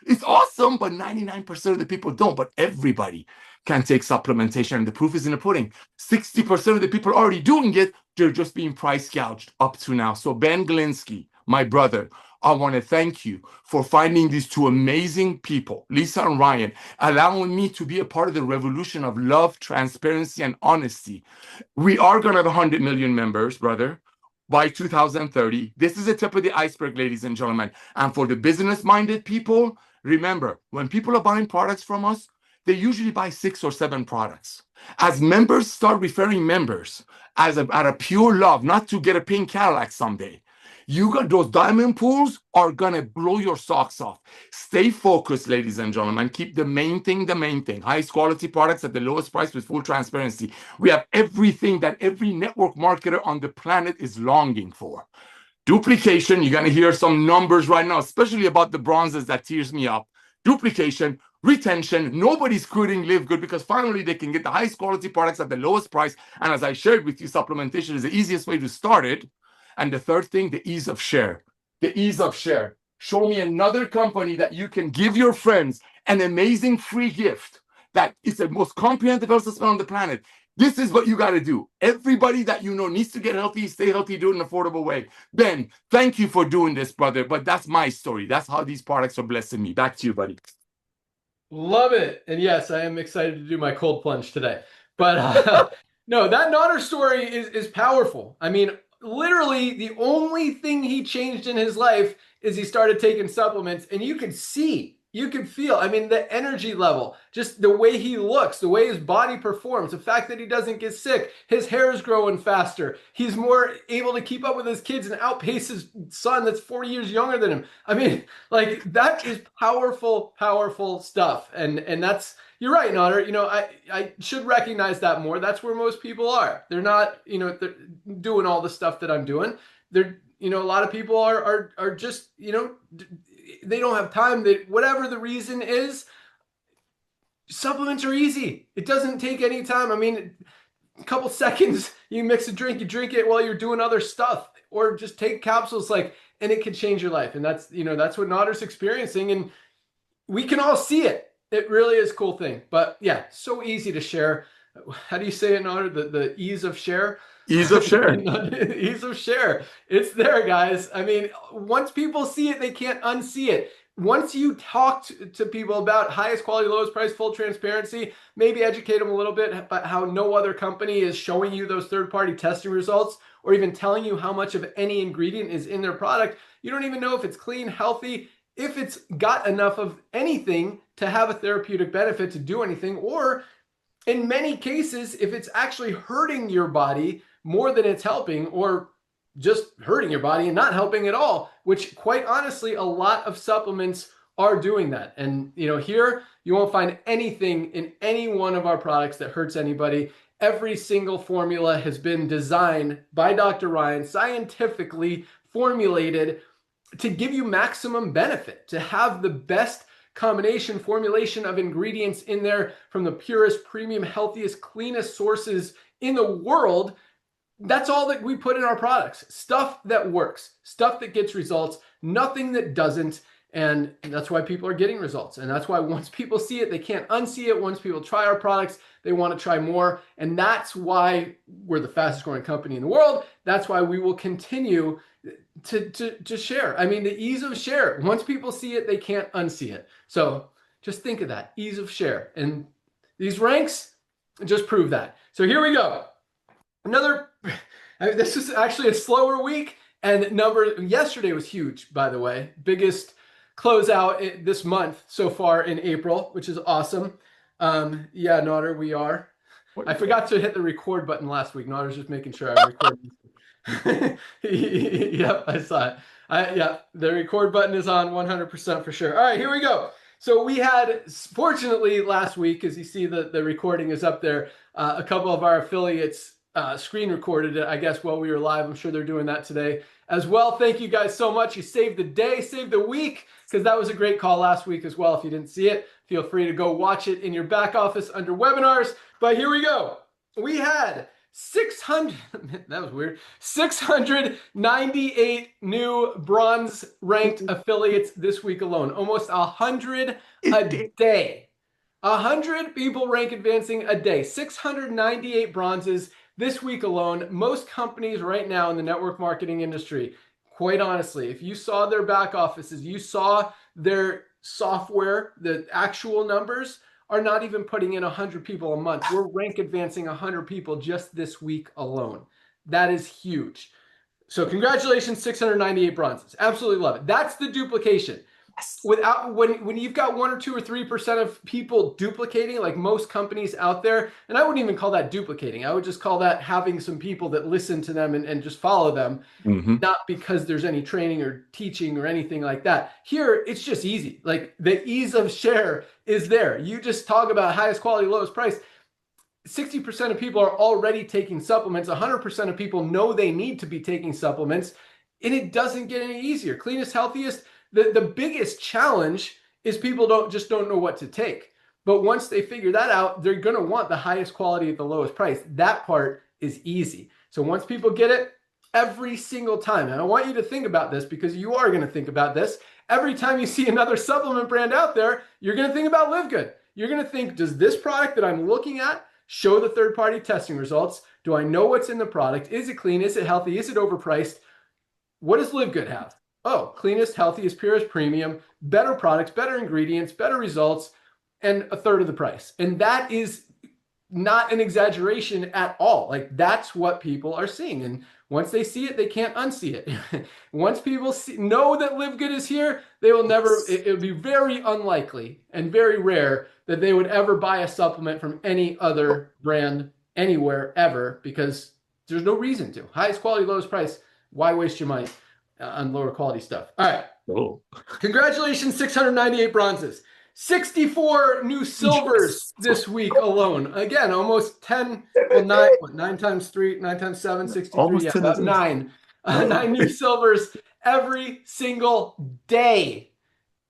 It's awesome, but 99% of the people don't. But everybody can take supplementation, and the proof is in the pudding. 60% of the people already doing it. They're just being price gouged up to now. So Ben Glinsky, my brother, I want to thank you for finding these two amazing people, Lisa and Ryan, allowing me to be a part of the revolution of love, transparency, and honesty. We are going to have 100 million members, brother, by 2030. This is the tip of the iceberg, ladies and gentlemen. And for the business-minded people, remember, when people are buying products from us, they usually buy 6 or 7 products. As members start referring members out of pure love, not to get a pink Cadillac someday, you got those diamond pools are going to blow your socks off. Stay focused, ladies and gentlemen. Keep the main thing. Highest quality products at the lowest price with full transparency. We have everything that every network marketer on the planet is longing for. Duplication, you're going to hear some numbers right now, especially about the bronzes that tears me up. Duplication, retention, nobody's quitting LiveGood because finally they can get the highest quality products at the lowest price. And as I shared with you, supplementation is the easiest way to start it. And the third thing, the ease of share. The ease of share. Show me another company that you can give your friends an amazing free gift that is the most comprehensive health system on the planet. This is what you got to do. Everybody that you know needs to get healthy, stay healthy, do it in an affordable way. Ben, thank you for doing this, brother. But that's my story. That's how these products are blessing me. Back to you, buddy. Love it. And yes, I am excited to do my cold plunge today. But no, that Nodder story is powerful. I mean, literally the only thing he changed in his life is he started taking supplements, and you could see, you could feel, I mean, the energy level, just the way he looks, the way his body performs, the fact that he doesn't get sick, his hair is growing faster, he's more able to keep up with his kids and outpace his son that's 40 years younger than him. I mean, like, that is powerful, powerful stuff. And that's, you're right, Nodder. You know, I should recognize that more. That's where most people are. They're not, you know, they're doing all the stuff that I'm doing. They're, you know, a lot of people are just, you know, they don't have time. That whatever the reason is, supplements are easy. It doesn't take any time. I mean, a couple seconds, you mix a drink, you drink it while you're doing other stuff, or just take capsules, like, and it can change your life. And that's, you know, that's what Nodder's experiencing, and we can all see it. It really is a cool thing. But yeah, so easy to share. How do you say it, Nodder? The ease of share? Ease of share. Ease of share. It's there, guys. I mean, once people see it, they can't unsee it. Once you talk to people about highest quality, lowest price, full transparency, maybe educate them a little bit about how no other company is showing you those third-party testing results, or even telling you how much of any ingredient is in their product. You don't even know if it's clean, healthy, if it's got enough of anything to have a therapeutic benefit to do anything, or in many cases, if it's actually hurting your body more than it's helping, or just hurting your body and not helping at all, which quite honestly, a lot of supplements are doing that. And you know, here you won't find anything in any one of our products that hurts anybody. Every single formula has been designed by Dr. Ryan, scientifically formulated to give you maximum benefit, to have the best combination formulation of ingredients in there from the purest, premium, healthiest, cleanest sources in the world. That's all that we put in our products. Stuff that works, stuff that gets results, nothing that doesn't. And that's why people are getting results. And that's why once people see it, they can't unsee it. Once people try our products, they want to try more. And that's why we're the fastest growing company in the world. That's why we will continue to share. I mean, the ease of share. Once people see it, they can't unsee it. So just think of that, ease of share. And these ranks just prove that. So here we go. This is actually a slower week. And yesterday was huge, by the way. Biggest closeout this month so far in April, which is awesome. Yeah, Nodder, we are. I forgot to hit the record button last week. Nodder's just making sure I'm recording. Yep, I saw it. Yeah, the record button is on 100% for sure. All right, here we go. So we had, fortunately, last week, as you see the recording is up there, a couple of our affiliates screen recorded it, I guess, while we were live. I'm sure they're doing that today as well. Thank you guys so much. You saved the day, saved the week, because that was a great call last week as well. If you didn't see it, feel free to go watch it in your back office under webinars. But here we go. We had 698 new bronze ranked affiliates this week alone. Almost 100 a day. 100 people rank advancing a day. 698 bronzes this week alone. Most companies right now in the network marketing industry, quite honestly, if you saw their back offices, you saw their software, the actual numbers are not even putting in 100 people a month. We're rank advancing 100 people just this week alone. That is huge. So congratulations, 698 bronzes. Absolutely love it. That's the duplication. Without when you've got 1 or 2 or 3% of people duplicating, like most companies out there, and I wouldn't even call that duplicating. I would just call that having some people that listen to them and just follow them, not because there's any training or teaching or anything like that. Here, it's just easy. Like the ease of share is there. You just talk about highest quality, lowest price. 60% of people are already taking supplements. 100% of people know they need to be taking supplements, and it doesn't get any easier. Cleanest, healthiest. The biggest challenge is people don't know what to take. But once they figure that out, they're going to want the highest quality at the lowest price. That part is easy. So once people get it, every single time, and I want you to think about this because you are going to think about this. Every time you see another supplement brand out there, you're going to think about LiveGood. You're going to think, does this product that I'm looking at show the third-party testing results? Do I know what's in the product? Is it clean? Is it healthy? Is it overpriced? What does LiveGood have? Oh, cleanest, healthiest, purest, premium, better products, better ingredients, better results, and a third of the price. And that is not an exaggeration at all. Like that's what people are seeing. And once they see it, they can't unsee it. Once people know that LiveGood is here, they will never, it would be very unlikely and very rare that they would ever buy a supplement from any other brand anywhere ever, because there's no reason to. Highest quality, lowest price. Why waste your money on lower quality stuff? All right. Oh. Congratulations, 698 bronzes. 64 new silvers this week alone. Again, almost 10, well, 9 times 3, 9 times 7, 63. Almost yeah, 10 about 9. 9 new silvers every single day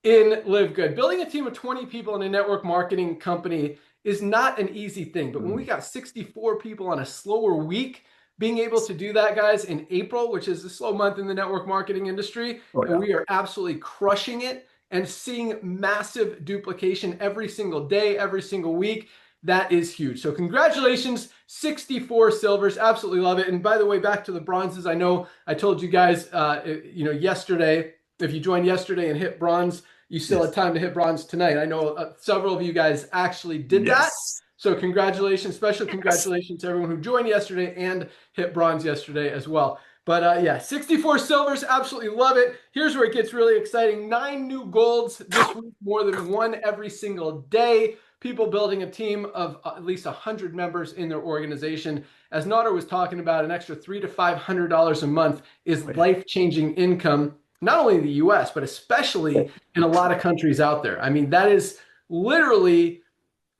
in LiveGood. Building a team of 20 people in a network marketing company is not an easy thing. But when we got 64 people on a slower week, being able to do that, guys, in April, which is a slow month in the network marketing industry, and we are absolutely crushing it and seeing massive duplication every single day, every single week. That is huge. So congratulations, 64 silvers. Absolutely love it. And by the way, back to the bronzes. I know I told you guys, yesterday, if you joined yesterday and hit bronze, you still have time to hit bronze tonight. I know several of you guys actually did that. So congratulations, special congratulations to everyone who joined yesterday and hit bronze yesterday as well. But yeah, 64 silvers, absolutely love it. Here's where it gets really exciting. 9 new golds this week, more than 1 every single day. People building a team of at least 100 members in their organization. As Nodder was talking about, an extra $300 to $500 a month is life-changing income, not only in the US, but especially in a lot of countries out there. I mean, that is literally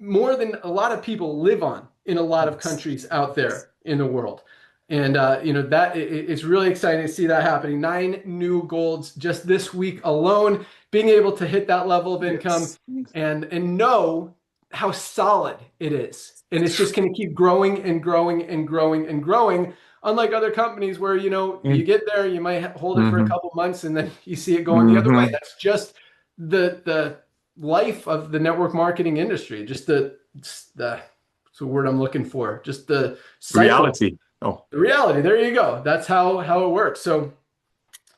more than a lot of people live on in a lot of countries out there in the world. And, that it's really exciting to see that happening. 9 new golds just this week alone, being able to hit that level of income and know how solid it is. And it's just going to keep growing and growing and growing and growing. Unlike other companies where, you get there, you might hold it for a couple months and then you see it going the other way. That's just the life of the network marketing industry. Just what's the word I'm looking for? Just the cycle. Reality. Oh, the reality. There you go. That's how it works. So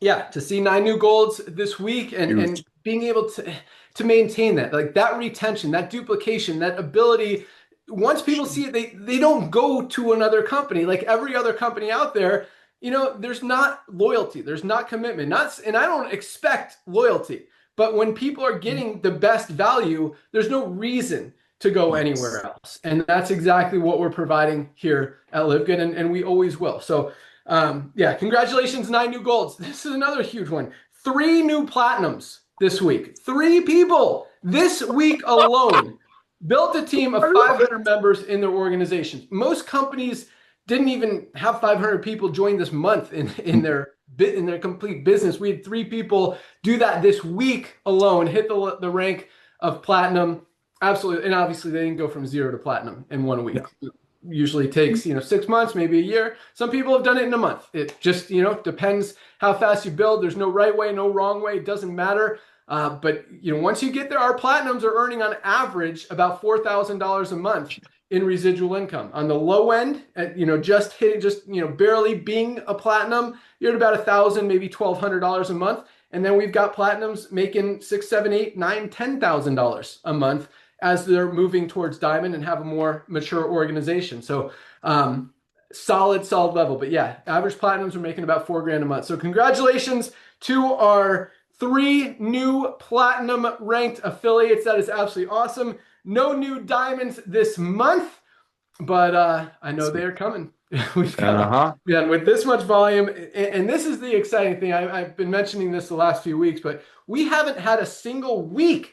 yeah, to see 9 new golds this week and being able to maintain that, like that retention, that duplication, that ability. Once people see it, they don't go to another company like every other company out there. There's not loyalty, there's not commitment, and I don't expect loyalty. But when people are getting the best value, there's no reason to go anywhere else. And that's exactly what we're providing here at LiveGood, and we always will. So congratulations, 9 new golds. This is another huge one. 3 new platinums this week. 3 people this week alone built a team of 500 members in their organizations. Most companies didn't even have 500 people join this month in their complete business. We had 3 people do that this week alone, hit the rank of platinum. Absolutely. And obviously they didn't go from 0 to platinum in 1 week. Yeah. It usually takes, 6 months, maybe a year. Some people have done it in a month. It just, depends how fast you build. There's no right way, no wrong way. It doesn't matter. But once you get there, our platinums are earning on average about $4,000 a month in residual income. On the low end, at, barely being a platinum, you're at about $1,000, maybe $1,200 a month. And then we've got platinums making $6,000, $7,000, $8,000, $9,000, $10,000 a month as they're moving towards diamond and have a more mature organization. So solid level. But yeah, average platinums are making about $4,000 a month. So congratulations to our 3 new platinum ranked affiliates. That is absolutely awesome. No new diamonds this month, but I know they are coming. We've got, with this much volume, and this is the exciting thing. I've been mentioning this the last few weeks, but we haven't had a single week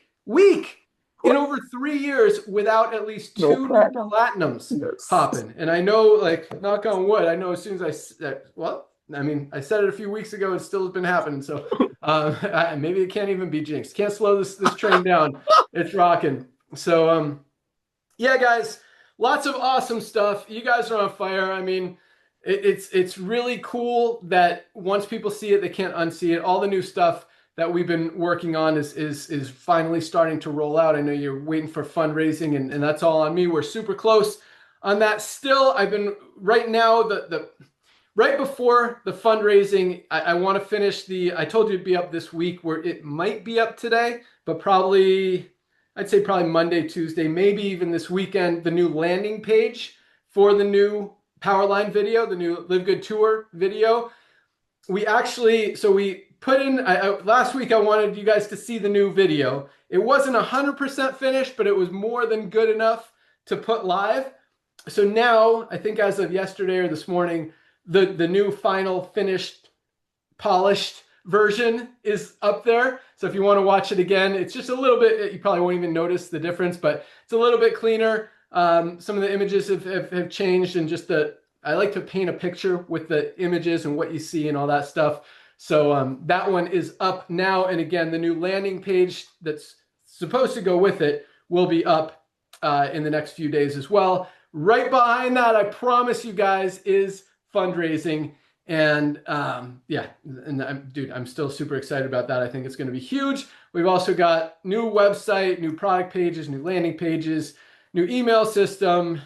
in over 3 years without at least 2 new platinums popping. And I know, like, knock on wood, I know as soon as I said it a few weeks ago, it still has been happening. So maybe it can't even be jinxed. Can't slow this train down. It's rocking. So yeah, guys, lots of awesome stuff. You guys are on fire. I mean, it's really cool that once people see it, they can't unsee it. All the new stuff that we've been working on is finally starting to roll out. I know you're waiting for fundraising, and that's all on me. We're super close on that still. I've been right now, right before the fundraising, I want to finish I told you it'd be up this week, where it might be up today, but I'd say probably Monday, Tuesday, maybe even this weekend, the new landing page for the new Powerline video, the new LiveGood Tour video. We put in, last week I wanted you guys to see the new video. It wasn't 100% finished, but it was more than good enough to put live. So now, I think as of yesterday or this morning, the new final finished, polished version is up there. So if you want to watch it again, it's just a little bit, you probably won't even notice the difference, but it's a little bit cleaner. Some of the images have changed, and I like to paint a picture with the images and what you see and all that stuff. So that one is up now. And again, the new landing page that's supposed to go with it will be up in the next few days as well. Right behind that, I promise you guys, is fundraising. And I'm still super excited about that. I think it's going to be huge. We've also got new website, new product pages, new landing pages, new email system,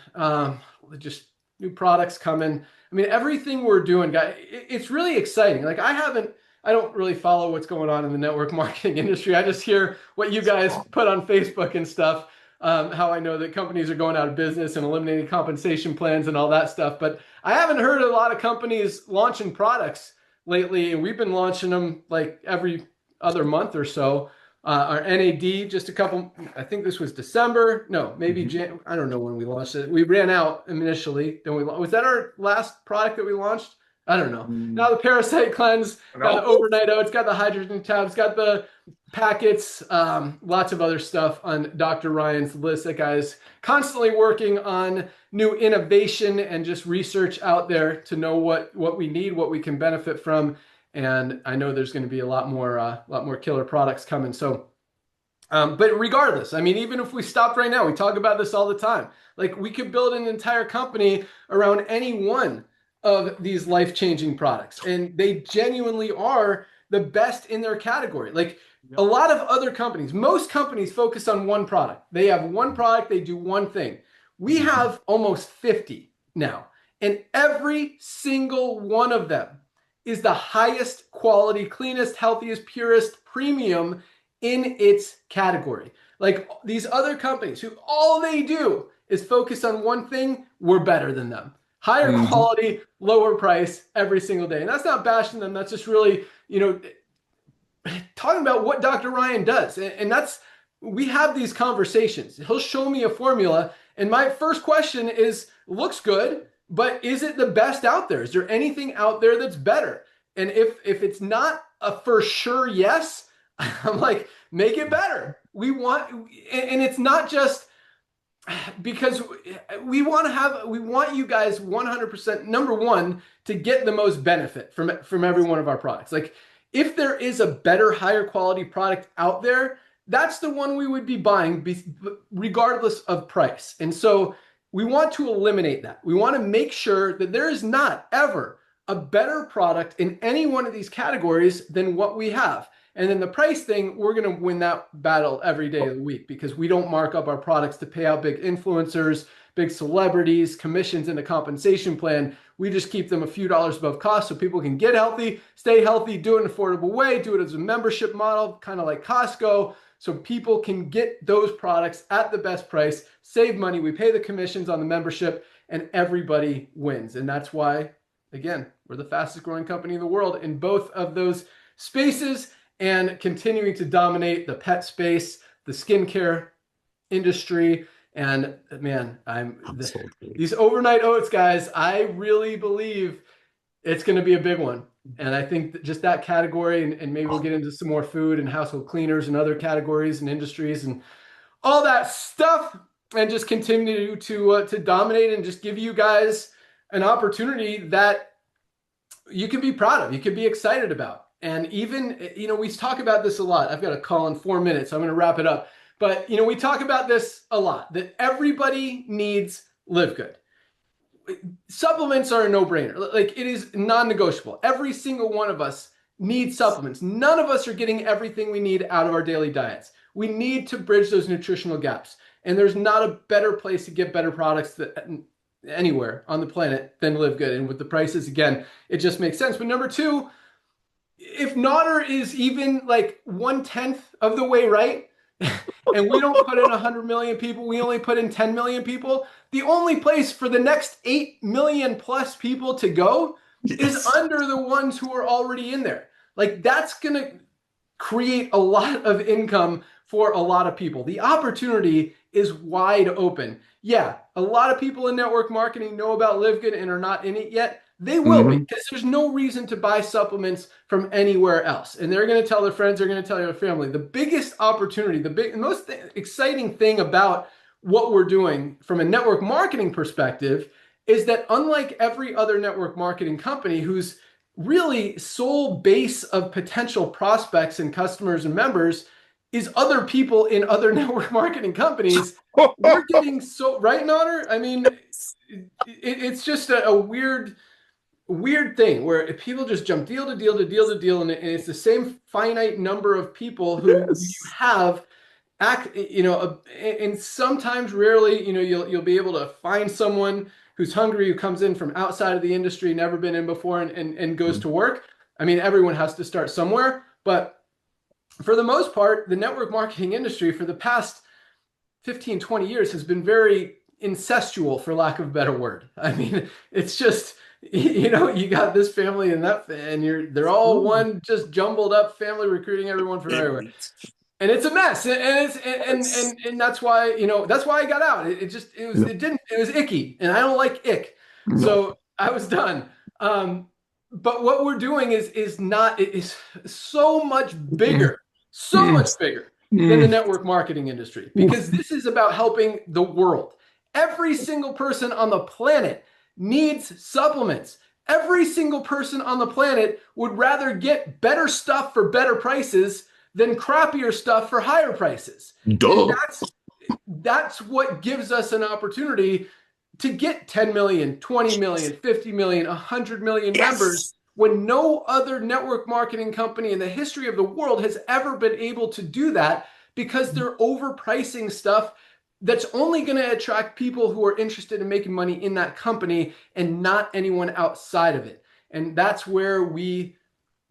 just new products coming. I mean, everything we're doing, guys, it's really exciting. Like I don't really follow what's going on in the network marketing industry. I just hear what you guys put on Facebook and stuff. How I know that companies are going out of business and eliminating compensation plans and all that stuff. But I haven't heard a lot of companies launching products lately, and we've been launching them like every other month or so. Our NAD, just a couple, I think this was December. No, maybe I don't know when we launched it. We ran out initially. Then was that our last product that we launched? I don't know. Now the parasite cleanse, got the overnight oats, got the hydrogen tabs, got the packets, lots of other stuff on Dr. Ryan's list. That guy's constantly working on new innovation and just research out there to know what we need, what we can benefit from. And I know there's going to be a lot more killer products coming. So, but regardless, I mean, even if we stopped right now, we talk about this all the time. Like, we could build an entire company around any one of these life-changing products, and they genuinely are the best in their category. Like, a lot of other companies, most companies focus on one product. They have one product, they do one thing. We have almost 50 now, and every single one of them is the highest quality, cleanest, healthiest, purest, premium in its category. Like, these other companies who all they do is focus on one thing, we're better than them. Higher quality, lower price every single day. And that's not bashing them. That's just really, you know, talking about what Dr. Ryan does. And that's, we have these conversations. He'll show me a formula. And my first question is, looks good, but is it the best out there? Is there anything out there that's better? And if it's not a for sure yes, I'm like, make it better. We want, and it's not just because we want you guys 100%, number one, to get the most benefit from every one of our products. Like, if there is a better, higher quality product out there, that's the one we would be buying regardless of price. And so we want to eliminate that. We want to make sure that there is not ever a better product in any one of these categories than what we have. And then the price thing, we're going to win that battle every day of the week, because we don't mark up our products to pay out big influencers, big celebrities, commissions in the compensation plan. We just keep them a few dollars above cost so people can get healthy, stay healthy, do it in an affordable way, do it as a membership model, kind of like Costco, so people can get those products at the best price, save money. We pay the commissions on the membership, and everybody wins. And that's why, again, we're the fastest growing company in the world in both of those spaces, and continuing to dominate the pet space, the skincare industry. And man, these overnight oats, guys, I really believe it's going to be a big one. And I think that just that category, and maybe we'll get into some more food and household cleaners and other categories and industries and all that stuff, and just continue to dominate and just give you guys an opportunity that you can be proud of, you can be excited about. And even, you know, we talk about this a lot. I've got a call in 4 minutes, so I'm going to wrap it up. But, you know, we talk about this a lot, that everybody needs LiveGood. Supplements are a no-brainer. Like, it is non-negotiable. Every single one of us needs supplements. None of us are getting everything we need out of our daily diets. We need to bridge those nutritional gaps. And there's not a better place to get better products anywhere on the planet than LiveGood. And with the prices, again, it just makes sense. But number two, if Nodder is even like 1/10 of the way right, and we don't put in 100 million people, we only put in 10 million people, the only place for the next 8 million plus people to go is under the ones who are already in there. Like, that's going to create a lot of income for a lot of people. The opportunity is wide open. Yeah, a lot of people in network marketing know about LiveGood and are not in it yet. They will be, because there's no reason to buy supplements from anywhere else. And they're going to tell their friends, they're going to tell their family. The biggest opportunity, the most exciting thing about what we're doing from a network marketing perspective is that, unlike every other network marketing company whose really sole base of potential prospects and customers and members is other people in other network marketing companies, we're getting so, right, Nodder? I mean, it's just a weird thing where people just jump deal to deal to deal to deal, and it's the same finite number of people who you have you know, and sometimes, rarely, you know, you'll be able to find someone who's hungry, who comes in from outside of the industry, never been in before, and goes to work. I mean, everyone has to start somewhere, but for the most part, the network marketing industry for the past 15, 20 years has been very incestual, for lack of a better word. I mean, it's just, you know, you got this family and that, and they're all one just jumbled up family, recruiting everyone from everywhere. And it's a mess. And that's why, you know, that's why I got out. It was icky, and I don't like ick. So I was done. But what we're doing is so much bigger, so much bigger than the network marketing industry, because this is about helping the world. Every single person on the planet needs supplements. Every single person on the planet would rather get better stuff for better prices than crappier stuff for higher prices. Duh. And that's what gives us an opportunity to get 10 million, 20 million, 50 million, 100 million members, when no other network marketing company in the history of the world has ever been able to do that, because they're overpricing stuff that's only going to attract people who are interested in making money in that company and not anyone outside of it. And that's where we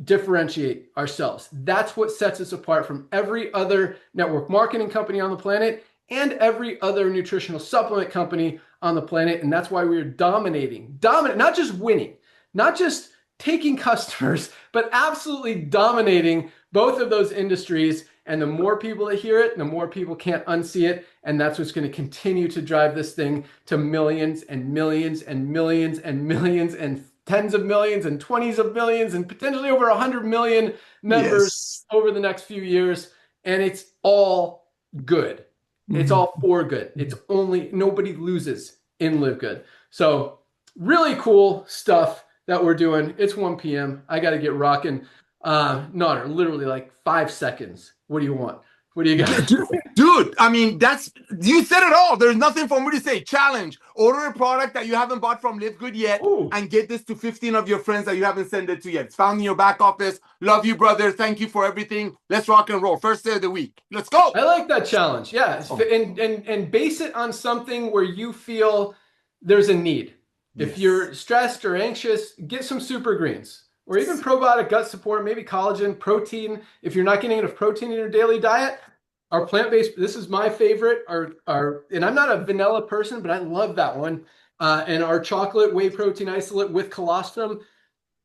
differentiate ourselves. That's what sets us apart from every other network marketing company on the planet and every other nutritional supplement company on the planet. And that's why we're dominating, not just winning, not just taking customers, but absolutely dominating both of those industries. And the more people that hear it, the more people can't unsee it. And that's what's going to continue to drive this thing to millions and millions and millions and millions and tens of millions and 20s of millions and potentially over 100 million members over the next few years. And it's all good. It's all for good. It's only, nobody loses in Live Good. So really cool stuff that we're doing. It's 1 p.m. I got to get rocking. Nodder, literally like 5 seconds. What do you want? What do you got? Dude, I mean, you said it all. There's nothing for me to say. Challenge. Order a product that you haven't bought from Live Good yet and get this to 15 of your friends that you haven't sent it to yet. It's found in your back office. Love you, brother. Thank you for everything. Let's rock and roll. First day of the week. Let's go. I like that challenge. Yeah. And base it on something where you feel there's a need. If you're stressed or anxious, get some super greens. Or even probiotic gut support, maybe collagen, protein. If you're not getting enough protein in your daily diet, our plant-based, this is my favorite, and I'm not a vanilla person, but I love that one. And our chocolate whey protein isolate with colostrum,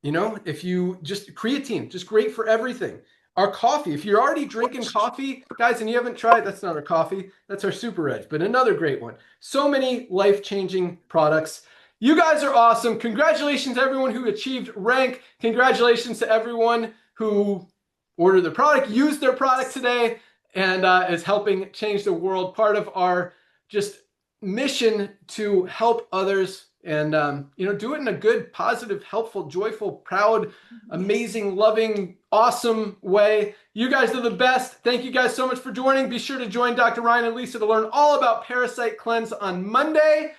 you know, if you just creatine, just great for everything. Our coffee, if you're already drinking coffee, guys, and you haven't tried, that's not our coffee, that's our Super Edge, but another great one. So many life-changing products. You guys are awesome. Congratulations to everyone who achieved rank. Congratulations to everyone who ordered the product, used their product today, and is helping change the world. Part of our just mission to help others and do it in a good, positive, helpful, joyful, proud, amazing, loving, awesome way. You guys are the best. Thank you guys so much for joining. Be sure to join Dr. Ryan and Lisa to learn all about Parasite Cleanse on Monday.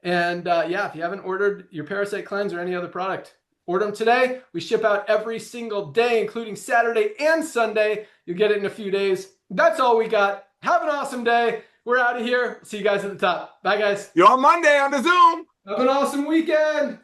And if you haven't ordered your Parasite Cleanse or any other product, order them today. We ship out every single day, including Saturday and Sunday. You'll get it in a few days. That's all we got. Have an awesome day. We're out of here. See you guys at the top. Bye, guys. You're on Monday on the Zoom. Have an awesome weekend.